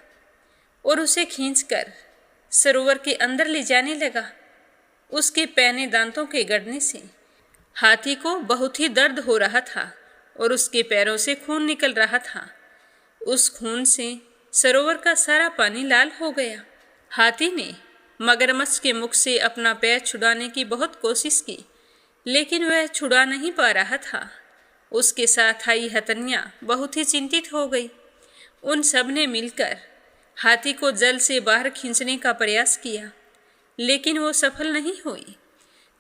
और उसे खींचकर सरोवर के अंदर ले जाने लगा। उसके पैने दांतों के गड़ने से हाथी को बहुत ही दर्द हो रहा था और उसके पैरों से खून निकल रहा था। उस खून से सरोवर का सारा पानी लाल हो गया। हाथी ने मगरमच्छ के मुख से अपना पैर छुड़ाने की बहुत कोशिश की, लेकिन वह छुड़ा नहीं पा रहा था। उसके साथ आई हथनियाँ बहुत ही चिंतित हो गई। उन सब ने मिलकर हाथी को जल से बाहर खींचने का प्रयास किया, लेकिन वो सफल नहीं हुई।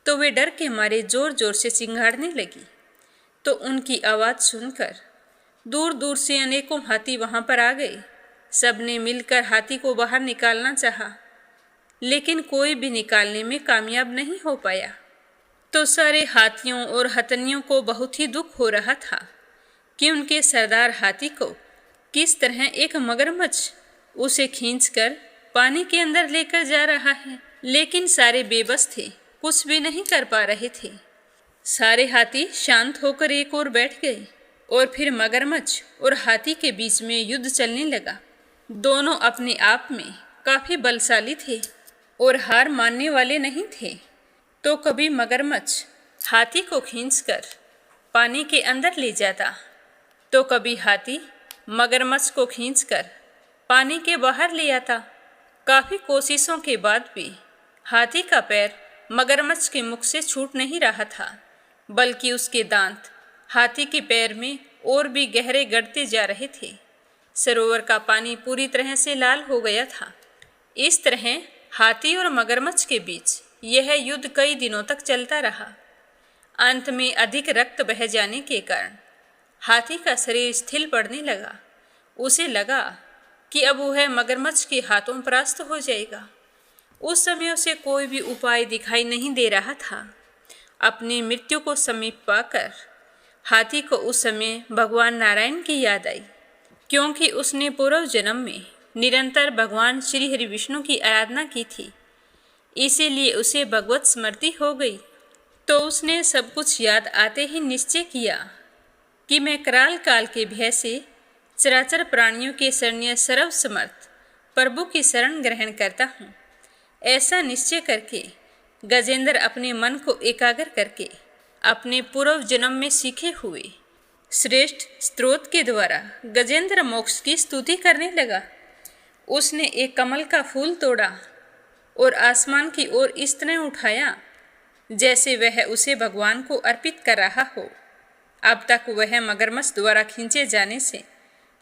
तो वे डर के मारे जोर जोर से चिंघाड़ने लगी। तो उनकी आवाज़ सुनकर दूर दूर से अनेकों हाथी वहाँ पर आ गए। सब ने मिलकर हाथी को बाहर निकालना चाहा, लेकिन कोई भी निकालने में कामयाब नहीं हो पाया। तो सारे हाथियों और हथनियों को बहुत ही दुख हो रहा था कि उनके सरदार हाथी को किस तरह एक मगरमच्छ उसे खींचकर पानी के अंदर लेकर जा रहा है। लेकिन सारे बेबस थे, कुछ भी नहीं कर पा रहे थे। सारे हाथी शांत होकर एक ओर बैठ गए और फिर मगरमच्छ और हाथी के बीच में युद्ध चलने लगा। दोनों अपने आप में काफ़ी बलशाली थे और हार मानने वाले नहीं थे। तो कभी मगरमच्छ हाथी को खींचकर पानी के अंदर ले जाता, तो कभी हाथी मगरमच्छ को खींचकर पानी के बाहर ले आता। काफ़ी कोशिशों के बाद भी हाथी का पैर मगरमच्छ के मुख से छूट नहीं रहा था, बल्कि उसके दांत हाथी के पैर में और भी गहरे गड़ते जा रहे थे। सरोवर का पानी पूरी तरह से लाल हो गया था। इस तरह हाथी और मगरमच्छ के बीच यह युद्ध कई दिनों तक चलता रहा। अंत में अधिक रक्त बह जाने के कारण हाथी का शरीर स्थिर पड़ने लगा। उसे लगा कि अब वह मगरमच्छ के हाथों परास्त हो जाएगा। उस समय उसे कोई भी उपाय दिखाई नहीं दे रहा था। अपनी मृत्यु को समीप पाकर हाथी को उस समय भगवान नारायण की याद आई, क्योंकि उसने पूर्व जन्म में निरंतर भगवान श्री हरि विष्णु की आराधना की थी। इसीलिए उसे भगवत स्मृति हो गई। तो उसने सब कुछ याद आते ही निश्चय किया कि मैं कराल काल के भय से चराचर प्राणियों के शरण्य सर्वसमर्थ प्रभु की शरण ग्रहण करता हूँ। ऐसा निश्चय करके गजेंद्र अपने मन को एकाग्र करके अपने पूर्व जन्म में सीखे हुए श्रेष्ठ स्तोत्र के द्वारा गजेंद्र मोक्ष की स्तुति करने लगा। उसने एक कमल का फूल तोड़ा और आसमान की ओर इस तरह उठाया जैसे वह उसे भगवान को अर्पित कर रहा हो। अब तक वह मगरमच्छ द्वारा खींचे जाने से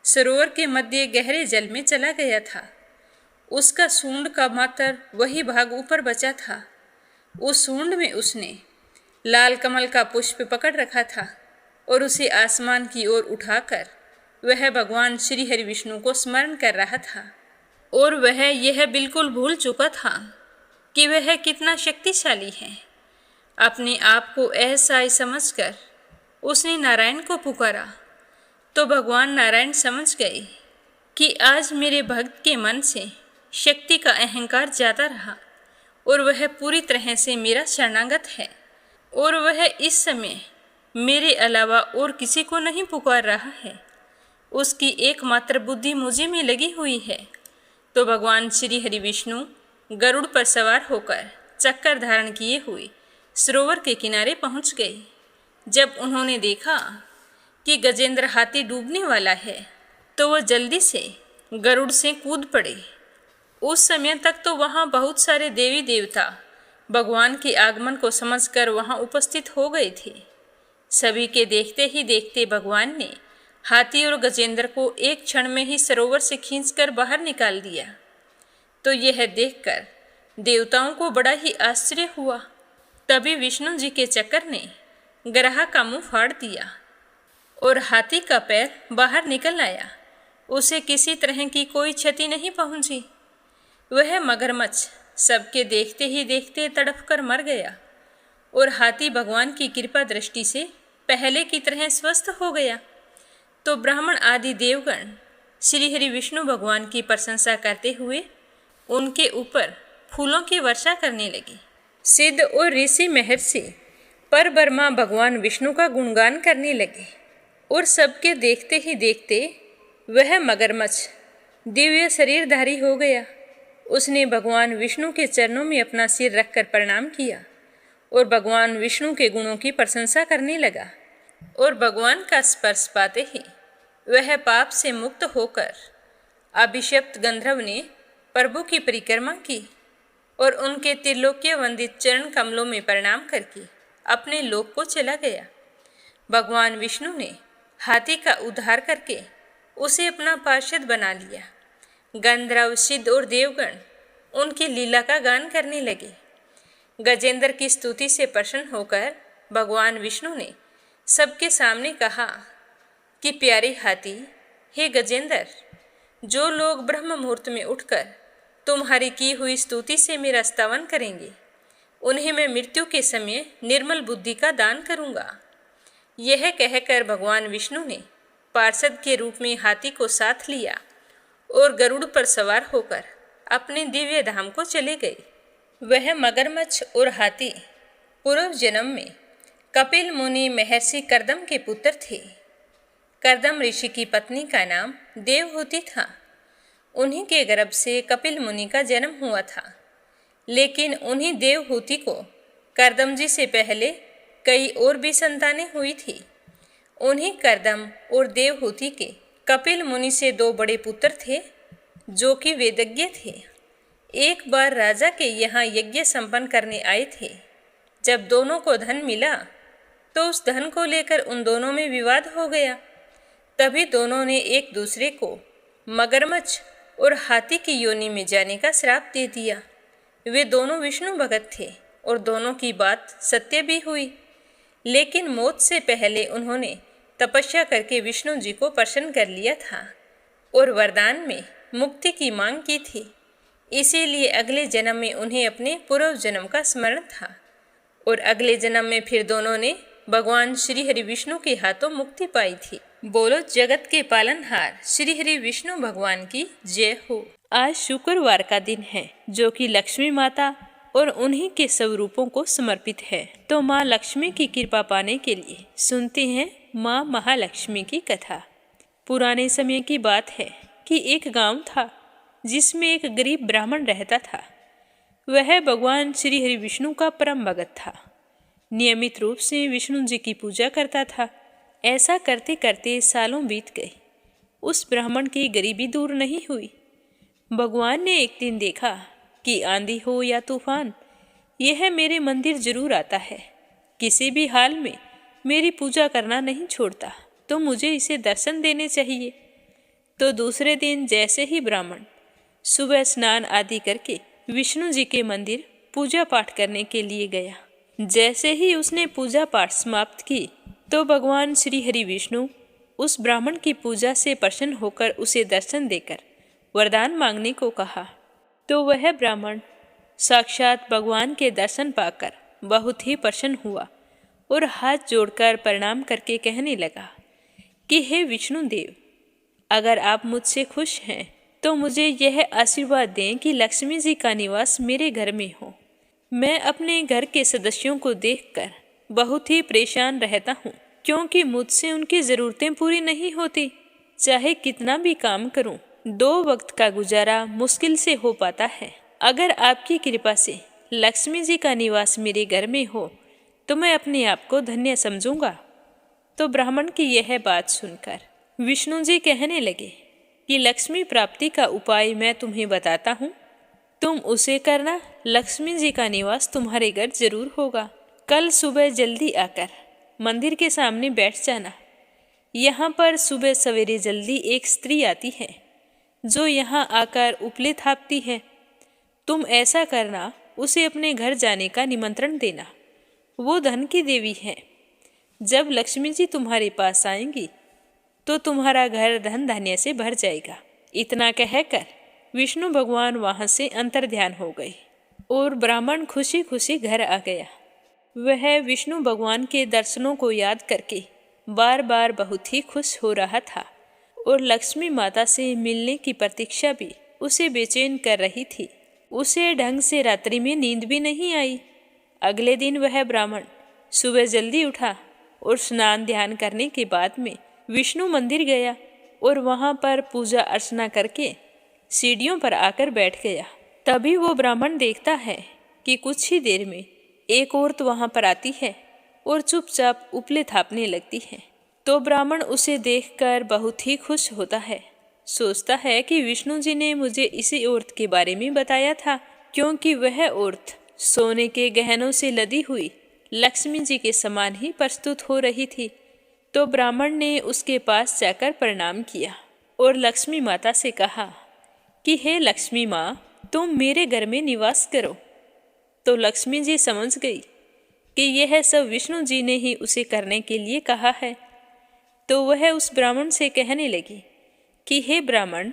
सरोवर के मध्य गहरे जल में चला गया था। उसका सूंड का मात्र वही भाग ऊपर बचा था। उस सूंड में उसने लाल कमल का पुष्प पकड़ रखा था और उसे आसमान की ओर उठाकर वह भगवान श्री हरि विष्णु को स्मरण कर रहा था और वह यह बिल्कुल भूल चुका था कि वह कितना शक्तिशाली है। अपने आप को असहाय समझकर उसने नारायण को पुकारा तो भगवान नारायण समझ गए कि आज मेरे भक्त के मन से शक्ति का अहंकार जाता रहा और वह पूरी तरह से मेरा शरणागत है और वह इस समय मेरे अलावा और किसी को नहीं पुकार रहा है। उसकी एकमात्र बुद्धि मुझे में लगी हुई है। तो भगवान श्री हरि विष्णु गरुड़ पर सवार होकर चक्कर धारण किए हुए सरोवर के किनारे पहुंच गए। जब उन्होंने देखा कि गजेंद्र हाथी डूबने वाला है तो वह जल्दी से गरुड़ से कूद पड़े। उस समय तक तो वहाँ बहुत सारे देवी देवता भगवान के आगमन को समझकर वहाँ उपस्थित हो गए थे। सभी के देखते ही देखते भगवान ने हाथी और गजेंद्र को एक क्षण में ही सरोवर से खींचकर बाहर निकाल दिया। तो यह देखकर देवताओं को बड़ा ही आश्चर्य हुआ। तभी विष्णु जी के चक्कर ने ग्रह का मुंह फाड़ दिया और हाथी का पैर बाहर निकल आया। उसे किसी तरह की कोई क्षति नहीं पहुंची। वह मगरमच्छ सबके देखते ही देखते तड़प कर मर गया और हाथी भगवान की कृपा दृष्टि से पहले की तरह स्वस्थ हो गया। तो ब्राह्मण आदि देवगण श्री हरि विष्णु भगवान की प्रशंसा करते हुए उनके ऊपर फूलों की वर्षा करने लगे। सिद्ध और ऋषि महर्षि पर ब्रह्मा भगवान विष्णु का गुणगान करने लगे और सबके देखते ही देखते वह मगरमच्छ दिव्य शरीरधारी हो गया। उसने भगवान विष्णु के चरणों में अपना सिर रखकर प्रणाम किया और भगवान विष्णु के गुणों की प्रशंसा करने लगा। और भगवान का स्पर्श पाते ही वह पाप से मुक्त होकर अभिशप्त गंधर्व ने प्रभु की परिक्रमा की और उनके त्रिलोक्य वंदित चरण कमलों में प्रणाम करके अपने लोक को चला गया। भगवान विष्णु ने हाथी का उद्धार करके उसे अपना पार्षद बना लिया। गंधर्व सिद्ध और देवगण उनकी लीला का गान करने लगे। गजेंद्र की स्तुति से प्रसन्न होकर भगवान विष्णु ने सबके सामने कहा कि प्यारे हाथी, हे गजेंद्र, जो लोग ब्रह्म मुहूर्त में उठकर तुम्हारी की हुई स्तुति से मेरा स्तवन करेंगे उन्हें मैं मृत्यु के समय निर्मल बुद्धि का दान करूंगा। यह कहकर भगवान विष्णु ने पार्षद के रूप में हाथी को साथ लिया और गरुड़ पर सवार होकर अपने दिव्य धाम को चले गए। वह मगरमच्छ और हाथी पूर्व जन्म में कपिल मुनि महर्षि कर्दम के पुत्र थे। कर्दम ऋषि की पत्नी का नाम देवहूति था। उन्हीं के गर्भ से कपिल मुनि का जन्म हुआ था। लेकिन उन्हीं देवहूति को कर्दम जी से पहले कई और भी संतानें हुई थी। उन्हीं कर्दम और देवहूति के कपिल मुनि से दो बड़े पुत्र थे जो कि वेदज्ञ थे। एक बार राजा के यहाँ यज्ञ संपन्न करने आए थे। जब दोनों को धन मिला तो उस धन को लेकर उन दोनों में विवाद हो गया। तभी दोनों ने एक दूसरे को मगरमच्छ और हाथी की योनि में जाने का श्राप दे दिया। वे दोनों विष्णु भगत थे और दोनों की बात सत्य भी हुई। लेकिन मौत से पहले उन्होंने तपस्या करके विष्णु जी को प्रसन्न कर लिया था और वरदान में मुक्ति की मांग की थी। इसीलिए अगले जन्म में उन्हें अपने पूर्व जन्म का स्मरण था और अगले जन्म में फिर दोनों ने भगवान श्री हरि विष्णु के हाथों मुक्ति पाई थी। बोलो जगत के पालनहार श्री हरि विष्णु भगवान की जय हो। आज शुक्रवार का दिन है जो कि लक्ष्मी माता और उन्हीं के स्वरूपों को समर्पित है। तो माँ लक्ष्मी की कृपा पाने के लिए सुनते हैं माँ महालक्ष्मी की कथा। पुराने समय की बात है कि एक गांव था जिसमें एक गरीब ब्राह्मण रहता था। वह भगवान श्री हरि विष्णु का परम भगत था। नियमित रूप से विष्णु जी की पूजा करता था। ऐसा करते करते सालों बीत गए। उस ब्राह्मण की गरीबी दूर नहीं हुई। भगवान ने एक दिन देखा कि आंधी हो या तूफान, यह मेरे मंदिर जरूर आता है। किसी भी हाल में मेरी पूजा करना नहीं छोड़ता, तो मुझे इसे दर्शन देने चाहिए। तो दूसरे दिन जैसे ही ब्राह्मण सुबह स्नान आदि करके विष्णु जी के मंदिर पूजा पाठ करने के लिए गया, जैसे ही उसने पूजा पाठ समाप्त की तो भगवान श्री हरि विष्णु उस ब्राह्मण की पूजा से प्रसन्न होकर उसे दर्शन देकर वरदान मांगने को कहा। तो वह ब्राह्मण साक्षात भगवान के दर्शन पाकर बहुत ही प्रसन्न हुआ और हाथ जोड़कर प्रणाम करके कहने लगा कि हे विष्णुदेव, अगर आप मुझसे खुश हैं तो मुझे यह आशीर्वाद दें कि लक्ष्मी जी का निवास मेरे घर में हो। मैं अपने घर के सदस्यों को देखकर बहुत ही परेशान रहता हूँ, क्योंकि मुझसे उनकी ज़रूरतें पूरी नहीं होती। चाहे कितना भी काम करूँ, 2 वक्त का गुजारा मुश्किल से हो पाता है। अगर आपकी कृपा से लक्ष्मी जी का निवास मेरे घर में हो तो मैं अपने आप को धन्य समझूंगा। तो ब्राह्मण की यह बात सुनकर विष्णु जी कहने लगे कि लक्ष्मी प्राप्ति का उपाय मैं तुम्हें बताता हूँ, तुम उसे करना। लक्ष्मी जी का निवास तुम्हारे घर जरूर होगा। कल सुबह जल्दी आकर मंदिर के सामने बैठ जाना। यहाँ पर सुबह सवेरे जल्दी एक स्त्री आती है जो यहाँ आकर उपले थापती है। तुम ऐसा करना, उसे अपने घर जाने का निमंत्रण देना। वो धन की देवी है। जब लक्ष्मी जी तुम्हारे पास आएंगी तो तुम्हारा घर धन धान्य से भर जाएगा। इतना कहकर विष्णु भगवान वहाँ से अंतर्ध्यान हो गए और ब्राह्मण खुशी खुशी घर आ गया। वह विष्णु भगवान के दर्शनों को याद करके बार बार बहुत ही खुश हो रहा था और लक्ष्मी माता से मिलने की प्रतीक्षा भी उसे बेचैन कर रही थी। उसे ढंग से रात्रि में नींद भी नहीं आई। अगले दिन वह ब्राह्मण सुबह जल्दी उठा और स्नान ध्यान करने के बाद में विष्णु मंदिर गया और वहाँ पर पूजा अर्चना करके सीढ़ियों पर आकर बैठ गया। तभी वो ब्राह्मण देखता है कि कुछ ही देर में एक औरत वहाँ पर आती है और चुपचाप उपले थापने लगती है। तो ब्राह्मण उसे देखकर बहुत ही खुश होता है। सोचता है कि विष्णु जी ने मुझे इसी औरत के बारे में बताया था, क्योंकि वह औरत सोने के गहनों से लदी हुई लक्ष्मी जी के समान ही प्रस्तुत हो रही थी। तो ब्राह्मण ने उसके पास जाकर प्रणाम किया और लक्ष्मी माता से कहा कि हे लक्ष्मी माँ, तुम मेरे घर में निवास करो। तो लक्ष्मी जी समझ गई कि यह सब विष्णु जी ने ही उसे करने के लिए कहा है। तो वह उस ब्राह्मण से कहने लगी कि हे ब्राह्मण,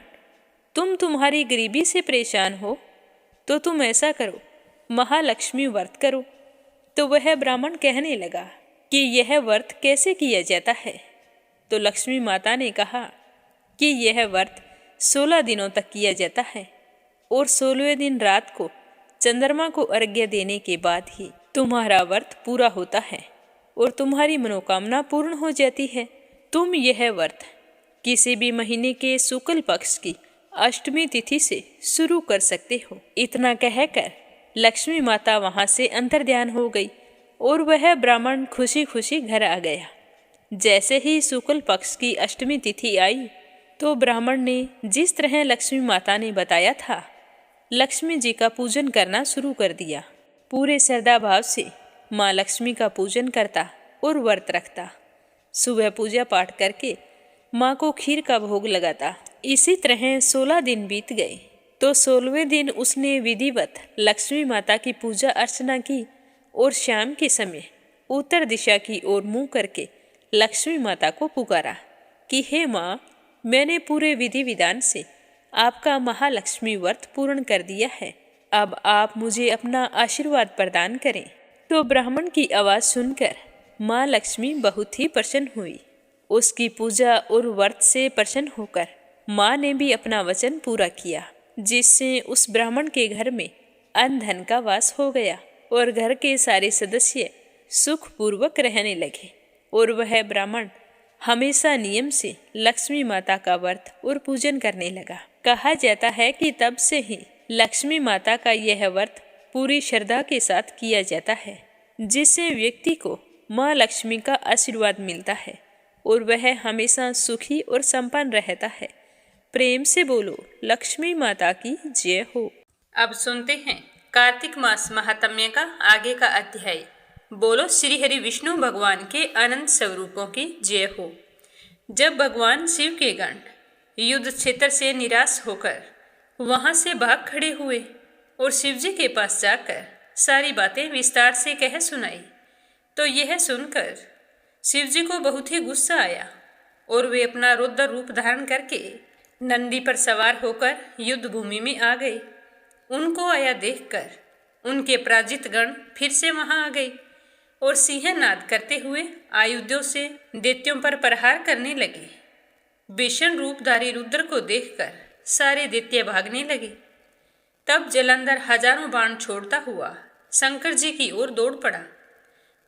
तुम्हारी गरीबी से परेशान हो तो तुम ऐसा करो, महालक्ष्मी व्रत करो। तो वह ब्राह्मण कहने लगा कि यह व्रत कैसे किया जाता है। तो लक्ष्मी माता ने कहा कि यह व्रत 16 दिनों तक किया जाता है और 16वें दिन रात को चंद्रमा को अर्घ्य देने के बाद ही तुम्हारा व्रत पूरा होता है और तुम्हारी मनोकामना पूर्ण हो जाती है। तुम यह व्रत किसी भी महीने के शुक्ल पक्ष की अष्टमी तिथि से शुरू कर सकते हो। इतना कहकर लक्ष्मी माता वहाँ से अंतर्ध्यान हो गई और वह ब्राह्मण खुशी खुशी घर आ गया। जैसे ही शुक्ल पक्ष की अष्टमी तिथि आई तो ब्राह्मण ने जिस तरह लक्ष्मी माता ने बताया था, लक्ष्मी जी का पूजन करना शुरू कर दिया। पूरे श्रद्धा भाव से माँ लक्ष्मी का पूजन करता और व्रत रखता। सुबह पूजा पाठ करके माँ को खीर का भोग लगाता। इसी तरह 16 दिन बीत गए तो 16वें दिन उसने विधिवत लक्ष्मी माता की पूजा अर्चना की और शाम के समय उत्तर दिशा की ओर मुंह करके लक्ष्मी माता को पुकारा कि हे माँ, मैंने पूरे विधि विधान से आपका महालक्ष्मी व्रत पूर्ण कर दिया है। अब आप मुझे अपना आशीर्वाद प्रदान करें। तो ब्राह्मण की आवाज़ सुनकर माँ लक्ष्मी बहुत ही प्रसन्न हुई। उसकी पूजा और व्रत से प्रसन्न होकर माँ ने भी अपना वचन पूरा किया, जिससे उस ब्राह्मण के घर में अन्न धन का वास हो गया और घर के सारे सदस्य सुखपूर्वक रहने लगे और वह ब्राह्मण हमेशा नियम से लक्ष्मी माता का व्रत और पूजन करने लगा। कहा जाता है कि तब से ही लक्ष्मी माता का यह व्रत पूरी श्रद्धा के साथ किया जाता है, जिससे व्यक्ति को माँ लक्ष्मी का आशीर्वाद मिलता है और वह हमेशा सुखी और संपन्न रहता है। प्रेम से बोलो लक्ष्मी माता की जय हो। अब सुनते हैं कार्तिक मास महात्म्य का आगे का अध्याय। बोलो श्री हरि विष्णु भगवान के अनंत स्वरूपों की जय हो। जब भगवान शिव के गण युद्ध क्षेत्र से निराश होकर वहां से भाग खड़े हुए और शिव जी के पास जाकर सारी बातें विस्तार से कह सुनाई, तो यह सुनकर शिव जी को बहुत ही गुस्सा आया और वे अपना रुद्र रूप धारण करके नंदी पर सवार होकर युद्ध भूमि में आ गए। उनको आया देखकर उनके पराजित गण फिर से वहां आ गए और सिंहनाद करते हुए आयुधों से दैत्यों पर प्रहार करने लगे। भीषण रूपधारी रुद्र को देखकर सारे दैत्य भागने लगे। तब जलंधर हजारों बाण छोड़ता हुआ शंकर जी की ओर दौड़ पड़ा।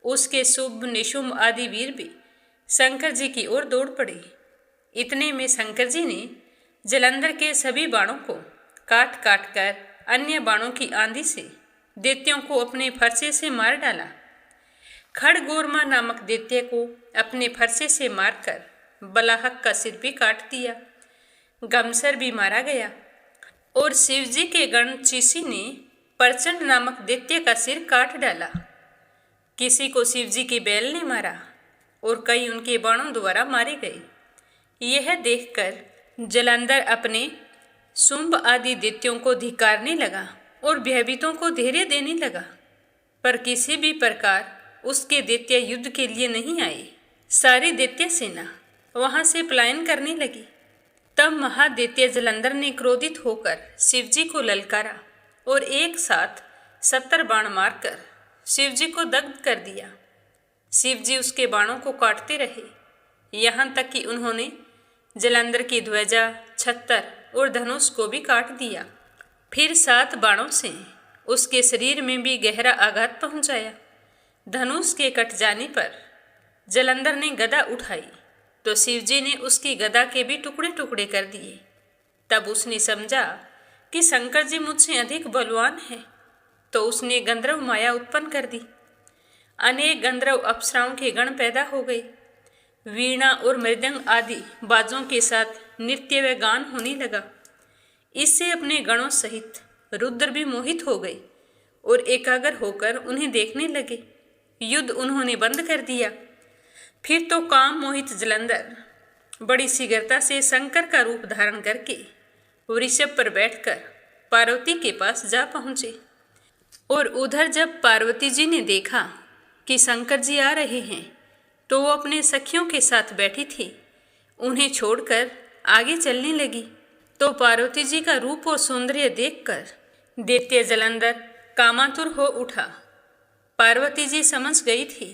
उसके शुभ निशुंभ आदि वीर भी शंकर जी की ओर दौड़ पड़े। इतने में शंकर जी ने जलंधर के सभी बाणों को काट काट कर अन्य बाणों की आंधी से दैत्यों को अपने फरसे से मार डाला। खड़गोरमा नामक दैत्य को अपने फरसे से मारकर बलाहक का सिर भी काट दिया। गमसर भी मारा गया और शिवजी के गण चीसी ने प्रचंड नामक दैत्य का सिर काट डाला। किसी को शिवजी के बैल ने मारा और कई उनके बाणों द्वारा मारे गए। यह देखकर जलंधर अपने शुंभ आदि दैत्यों को धिक्कारने लगा और भयभीतों को धैर्य देने लगा, पर किसी भी प्रकार उसके दैत्य युद्ध के लिए नहीं आए। सारी दैत्य सेना वहां से पलायन करने लगी। तब महादैत्य जलंधर ने क्रोधित होकर शिवजी को ललकारा और एक साथ 70 बाण मारकर शिवजी को दग्ध कर दिया। शिवजी उसके बाणों को काटते रहे, यहाँ तक कि उन्होंने जलंधर की ध्वजा, छत्तर और धनुष को भी काट दिया। फिर 7 बाणों से उसके शरीर में भी गहरा आघात पहुंचाया। धनुष के कट जाने पर जलंधर ने गदा उठाई तो शिवजी ने उसकी गदा के भी टुकड़े टुकड़े कर दिए। तब उसने समझा कि शंकर जी मुझसे अधिक बलवान है, तो उसने गंधर्व माया उत्पन्न कर दी। अनेक गंधर्व अप्सराओं के गण पैदा हो गए। वीणा और मृदंग आदि बाजों के साथ नृत्य व गान होने लगा। इससे अपने गणों सहित रुद्र भी मोहित हो गए और एकाग्र होकर उन्हें देखने लगे। युद्ध उन्होंने बंद कर दिया। फिर तो काम मोहित जलंधर बड़ी शीघ्रता से शंकर का रूप धारण करके वृषभ पर बैठकर पार्वती के पास जा पहुँचे। और उधर जब पार्वती जी ने देखा कि शंकर जी आ रहे हैं, तो वो अपने सखियों के साथ बैठी थी। उन्हें छोड़कर आगे चलने लगी। तो पार्वती जी का रूप और सौंदर्य देखकर दैत्य जलंधर कामातुर हो उठा। पार्वती जी समझ गई थी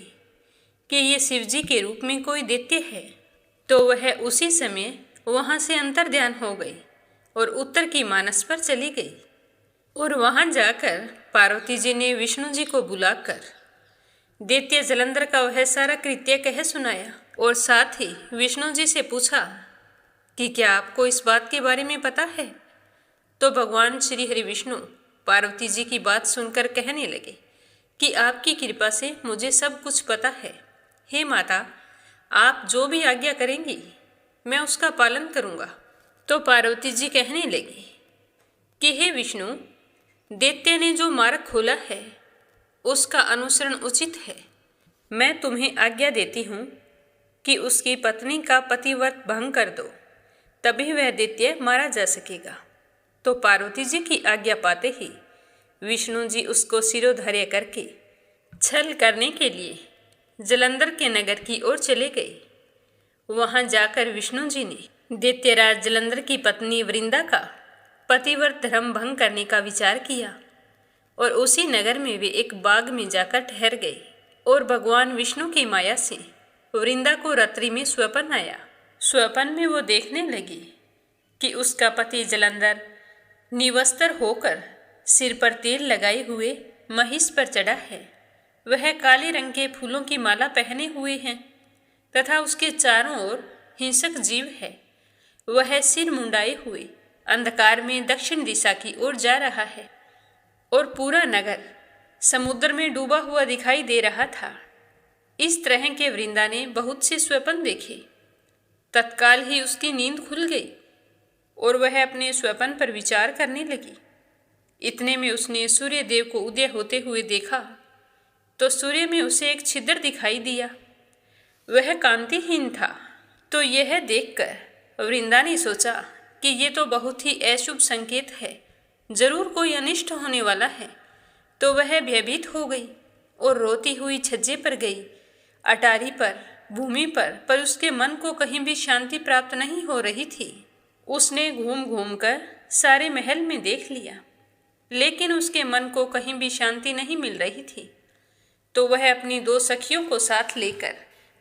कि ये शिवजी के रूप में कोई दैत्य है, तो वह उसी समय वहाँ से अंतर्ध्यान हो गई और उत्तर की मानस पर चली गई। और वहाँ जाकर पार्वती जी ने विष्णु जी को बुलाकर दैत्य जलंधर का वह सारा कृत्य कह सुनाया और साथ ही विष्णु जी से पूछा कि क्या आपको इस बात के बारे में पता है। तो भगवान श्री हरि विष्णु पार्वती जी की बात सुनकर कहने लगे कि आपकी कृपा से मुझे सब कुछ पता है। हे माता, आप जो भी आज्ञा करेंगी मैं उसका पालन करूँगा। तो पार्वती जी कहने लगी कि हे विष्णु, दैत्य ने जो मार्ग खोला है उसका अनुसरण उचित है। मैं तुम्हें आज्ञा देती हूँ कि उसकी पत्नी का पतिव्रत भंग कर दो, तभी वह दैत्य मारा जा सकेगा। तो पार्वती जी की आज्ञा पाते ही विष्णु जी उसको शिरोधार्य करके छल करने के लिए जलंधर के नगर की ओर चले गए। वहां जाकर विष्णु जी ने दैत्यराज जलंधर की पत्नी वृंदा का पतिव्रत धर्म भंग करने का विचार किया और उसी नगर में वे एक बाग में जाकर ठहर गए। और भगवान विष्णु की माया से वृंदा को रात्रि में स्वप्न आया। स्वप्न में वो देखने लगी कि उसका पति जलंधर निवस्त्र होकर सिर पर तेल लगाए हुए महिष पर चढ़ा है। वह काले रंग के फूलों की माला पहने हुए हैं तथा उसके चारों ओर हिंसक जीव है। वह सिर मुंडाए हुए अंधकार में दक्षिण दिशा की ओर जा रहा है और पूरा नगर समुद्र में डूबा हुआ दिखाई दे रहा था। इस तरह के वृंदा ने बहुत से स्वप्न देखे। तत्काल ही उसकी नींद खुल गई और वह अपने स्वप्न पर विचार करने लगी। इतने में उसने सूर्य देव को उदय होते हुए देखा तो सूर्य में उसे एक छिद्र दिखाई दिया। वह कांतिहीन था। तो यह देखकर वृंदा ने सोचा कि ये तो बहुत ही अशुभ संकेत है, जरूर कोई अनिष्ट होने वाला है। तो वह भयभीत हो गई और रोती हुई छज्जे पर गई। अटारी पर भूमि पर उसके मन को कहीं भी शांति प्राप्त नहीं हो रही थी। उसने घूम घूम कर सारे महल में देख लिया, लेकिन उसके मन को कहीं भी शांति नहीं मिल रही थी। तो वह अपनी 2 सखियों को साथ लेकर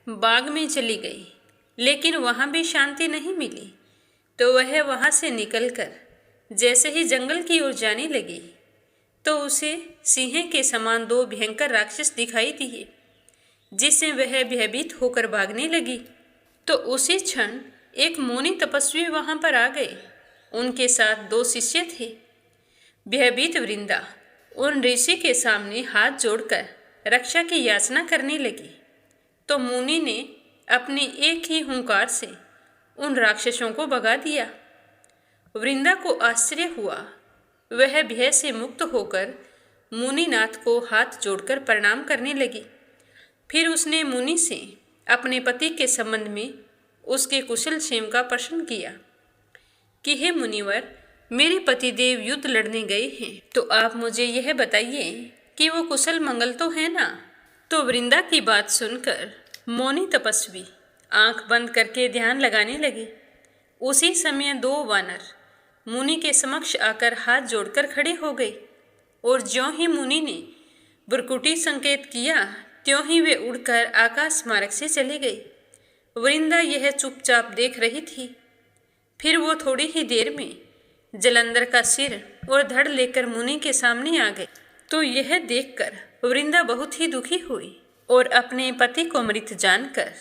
बाग में चली गई, लेकिन वहाँ भी शांति नहीं मिली। तो वह वहाँ से निकलकर जैसे ही जंगल की ओर जाने लगी, तो उसे सिंह के समान 2 भयंकर राक्षस दिखाई दिए, जिससे वह भयभीत होकर भागने लगी। तो उसी क्षण एक मुनि तपस्वी वहाँ पर आ गए। उनके साथ 2 शिष्य थे। भयभीत वृंदा उन ऋषि के सामने हाथ जोड़कर रक्षा की याचना करने लगी। तो मुनि ने अपने एक ही हुंकार से उन राक्षसों को भगा दिया। वृंदा को आश्चर्य हुआ। वह भय से मुक्त होकर मुनिनाथ को हाथ जोड़कर प्रणाम करने लगी। फिर उसने मुनि से अपने पति के संबंध में उसके कुशल क्षेम का प्रश्न किया कि हे मुनिवर, मेरे पतिदेव युद्ध लड़ने गए हैं, तो आप मुझे यह बताइए कि वो कुशल मंगल तो है ना। तो वृंदा की बात सुनकर मौनी तपस्वी आंख बंद करके ध्यान लगाने लगे। उसी समय 2 वानर मुनि के समक्ष आकर हाथ जोड़कर खड़े हो गए, और ज्यों ही मुनि ने भ्रुकुटी संकेत किया, त्यों ही वे उड़कर आकाश मार्ग से चले गए। वृंदा यह चुपचाप देख रही थी। फिर वो थोड़ी ही देर में जलंधर का सिर और धड़ लेकर मुनि के सामने आ गए। तो यह देखकर वृंदा बहुत ही दुखी हुई, और अपने पति को मृत जानकर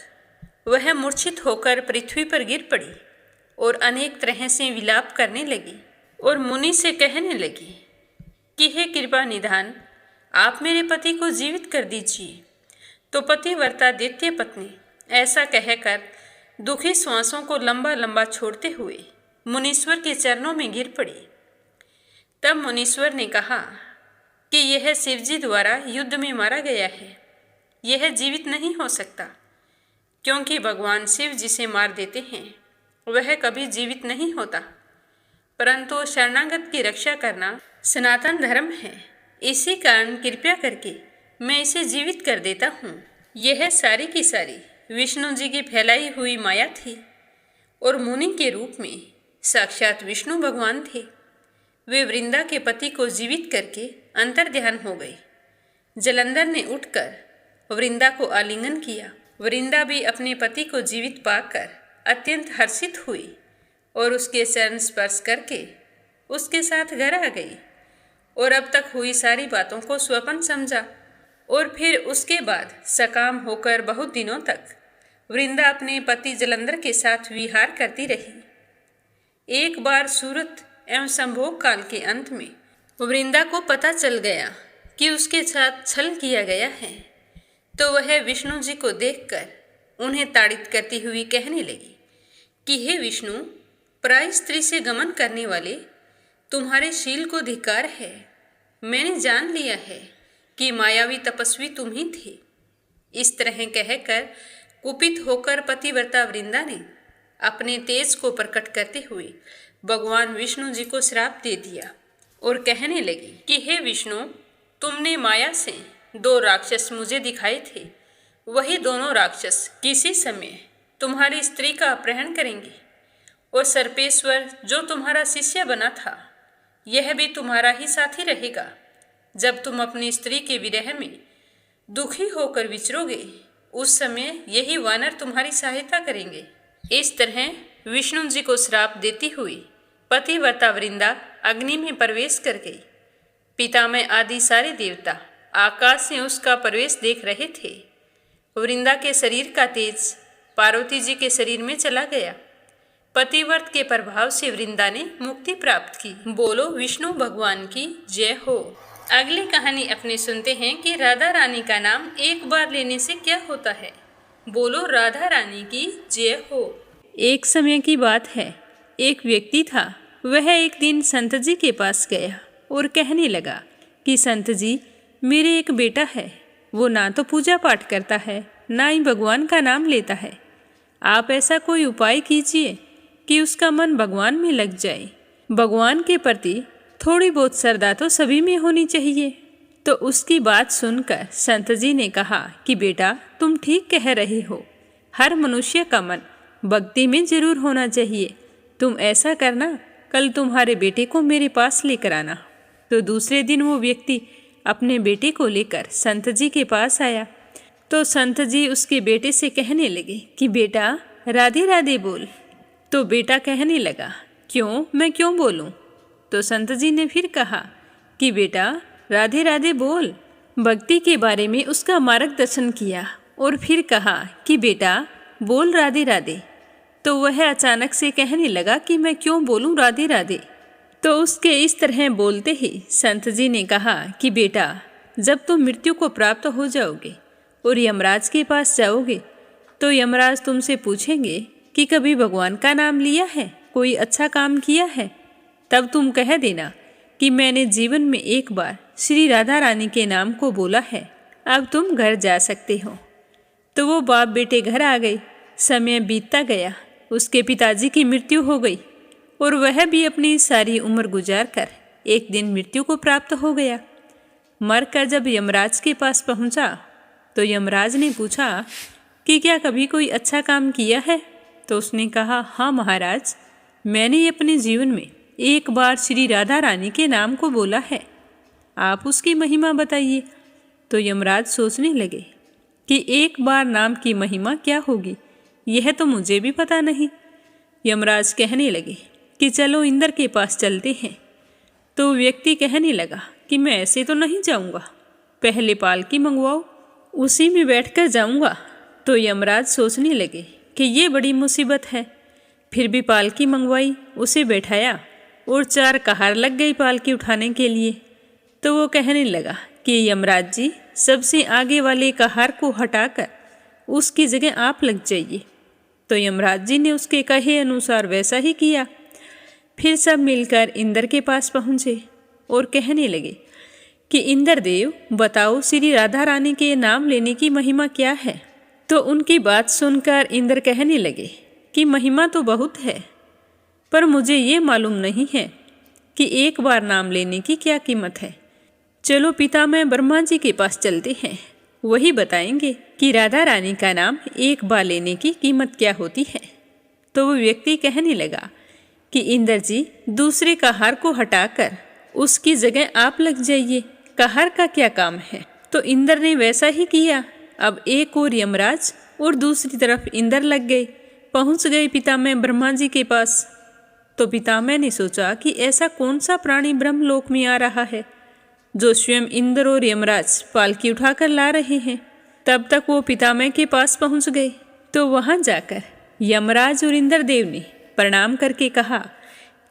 वह मूर्छित होकर पृथ्वी पर गिर पड़ी और अनेक तरह से विलाप करने लगी, और मुनि से कहने लगी कि हे कृपा निधान, आप मेरे पति को जीवित कर दीजिए। तो पतिव्रता द्वितीय पत्नी ऐसा कहकर दुखी श्वासों को लंबा लंबा छोड़ते हुए मुनीश्वर के चरणों में गिर पड़ी। तब मुनीश्वर ने कहा कि यह शिवजी द्वारा युद्ध में मारा गया है, यह जीवित नहीं हो सकता, क्योंकि भगवान शिव जिसे मार देते हैं वह कभी जीवित नहीं होता, परंतु शरणागत की रक्षा करना सनातन धर्म है। इसी कारण कृपया करके मैं इसे जीवित कर देता हूँ। यह सारी की सारी विष्णु जी की फैलाई हुई माया थी, और मुनि के रूप में साक्षात विष्णु भगवान थे। वे वृंदा के पति को जीवित करके अंतर्ध्यान हो गए। जलंधर ने उठकर वृंदा को आलिंगन किया। वृंदा भी अपने पति को जीवित पाकर अत्यंत हर्षित हुई और उसके चरण स्पर्श करके उसके साथ घर आ गई, और अब तक हुई सारी बातों को स्वप्न समझा। और फिर उसके बाद सकाम होकर बहुत दिनों तक वृंदा अपने पति जलंधर के साथ विहार करती रही। एक बार सूरत एवं संभोग काल के अंत में वृंदा को पता चल गया कि उसके साथ छल किया गया है। तो वह विष्णु जी को देखकर उन्हें ताड़ित करती हुई कहने लगी कि हे विष्णु, पराई स्त्री से गमन करने वाले, तुम्हारे शील को धिक्कार है। मैंने जान लिया है कि मायावी तपस्वी तुम ही थे। इस तरह कहकर कुपित होकर पतिव्रता वृंदा ने अपने तेज को प्रकट करते हुए भगवान विष्णु जी को श्राप दे दिया और कहने लगी कि हे विष्णु, तुमने माया से 2 राक्षस मुझे दिखाए थे। वही दोनों राक्षस किसी समय तुम्हारी स्त्री का अपहरण करेंगे, और सर्पेश्वर जो तुम्हारा शिष्य बना था यह भी तुम्हारा ही साथी रहेगा। जब तुम अपनी स्त्री के विरह में दुखी होकर विचरोगे, उस समय यही वानर तुम्हारी सहायता करेंगे। इस तरह विष्णु जी को श्राप देती हुई पतिव्रता वृंदा अग्नि में प्रवेश कर गई। पितामह आदि सारे देवता आकाश से उसका प्रवेश देख रहे थे। वृंदा के शरीर का तेज पार्वती जी के शरीर में चला गया। पतिव्रत के प्रभाव से वृंदा ने मुक्ति प्राप्त की। बोलो विष्णु भगवान की जय हो। अगली कहानी अपने सुनते हैं कि राधा रानी का नाम एक बार लेने से क्या होता है। बोलो राधा रानी की जय हो। एक समय की बात है, एक व्यक्ति था। वह एक दिन संत जी के पास गया और कहने लगा कि संत जी, मेरे एक बेटा है, वो ना तो पूजा पाठ करता है, ना ही भगवान का नाम लेता है। आप ऐसा कोई उपाय कीजिए कि उसका मन भगवान में लग जाए। भगवान के प्रति थोड़ी बहुत श्रद्धा तो सभी में होनी चाहिए। तो उसकी बात सुनकर संत जी ने कहा कि बेटा, तुम ठीक कह रहे हो, हर मनुष्य का मन भक्ति में जरूर होना चाहिए। तुम ऐसा करना, कल तुम्हारे बेटे को मेरे पास लेकर आना। तो दूसरे दिन वो व्यक्ति अपने बेटे को लेकर संत जी के पास आया। तो संत जी उसके बेटे से कहने लगे कि बेटा राधे राधे बोल। तो बेटा कहने लगा, क्यों, मैं क्यों बोलूं? तो संत जी ने फिर कहा कि बेटा राधे राधे बोल। भक्ति के बारे में उसका मार्गदर्शन किया और फिर कहा कि बेटा बोल राधे राधे। तो वह अचानक से कहने लगा कि मैं क्यों बोलूं राधे राधे। तो उसके इस तरह बोलते ही संत जी ने कहा कि बेटा जब तुम मृत्यु को प्राप्त हो जाओगे और यमराज के पास जाओगे तो यमराज तुमसे पूछेंगे कि कभी भगवान का नाम लिया है, कोई अच्छा काम किया है? तब तुम कह देना कि मैंने जीवन में एक बार श्री राधा रानी के नाम को बोला है, अब तुम घर जा सकते हो। तो वो बाप बेटे घर आ गए। समय बीतता गया, उसके पिताजी की मृत्यु हो गई और वह भी अपनी सारी उम्र गुजार कर एक दिन मृत्यु को प्राप्त हो गया। मरकर जब यमराज के पास पहुंचा तो यमराज ने पूछा कि क्या कभी कोई अच्छा काम किया है? तो उसने कहा, हाँ महाराज, मैंने अपने जीवन में एक बार श्री राधा रानी के नाम को बोला है, आप उसकी महिमा बताइए। तो यमराज सोचने लगे कि एक बार नाम की महिमा क्या होगी, यह तो मुझे भी पता नहीं। यमराज कहने लगे कि चलो इंद्र के पास चलते हैं। तो व्यक्ति कहने लगा कि मैं ऐसे तो नहीं जाऊंगा, पहले पालकी मंगवाओ, उसी में बैठकर जाऊंगा। तो यमराज सोचने लगे कि ये बड़ी मुसीबत है। फिर भी पालकी मंगवाई, उसे बैठाया और 4 कहार लग गई पालकी उठाने के लिए। तो वो कहने लगा कि यमराज जी, सबसे आगे वाले कहार को हटाकर उसकी जगह आप लग जाइए। तो यमराज जी ने उसके कहे अनुसार वैसा ही किया। फिर सब मिलकर इंद्र के पास पहुँचे और कहने लगे कि इंद्र देव बताओ, श्री राधा रानी के नाम लेने की महिमा क्या है? तो उनकी बात सुनकर इंद्र कहने लगे कि महिमा तो बहुत है, पर मुझे ये मालूम नहीं है कि एक बार नाम लेने की क्या कीमत है। चलो पितामह ब्रह्मा जी के पास चलते हैं, वही बताएंगे कि राधा रानी का नाम एक बार लेने की कीमत क्या होती है। तो वो व्यक्ति कहने लगा कि इंद्र जी, दूसरे कहार को हटाकर उसकी जगह आप लग जाइए, कहार का क्या काम है। तो इंद्र ने वैसा ही किया। अब एक और यमराज और दूसरी तरफ इंद्र लग गए, पहुंच गए पितामह ब्रह्मा जी के पास। तो पितामह ने सोचा कि ऐसा कौन सा प्राणी ब्रह्मलोक में आ रहा है जो स्वयं इंद्र और यमराज पालकी उठाकर ला रहे हैं। तब तक वो पितामह के पास पहुंच गए। तो वहां जाकर यमराज और इंद्रदेव ने प्रणाम करके कहा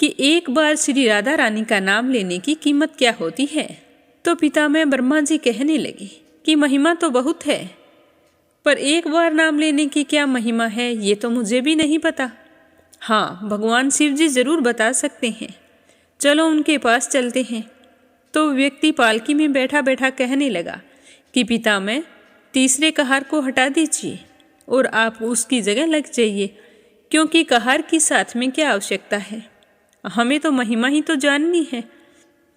कि एक बार श्री राधा रानी का नाम लेने की कीमत क्या होती है। तो पितामह ब्रह्मा जी कहने लगे कि महिमा तो बहुत है, पर एक बार नाम लेने की क्या महिमा है ये तो मुझे भी नहीं पता। हाँ, भगवान शिव जी जरूर बता सकते हैं, चलो उनके पास चलते हैं। तो व्यक्ति पालकी में बैठा बैठा कहने लगा कि पितामह, तीसरे कहार को हटा दीजिए और आप उसकी जगह लग जाइए, क्योंकि कहार की साथ में क्या आवश्यकता है, हमें तो महिमा ही तो जाननी है।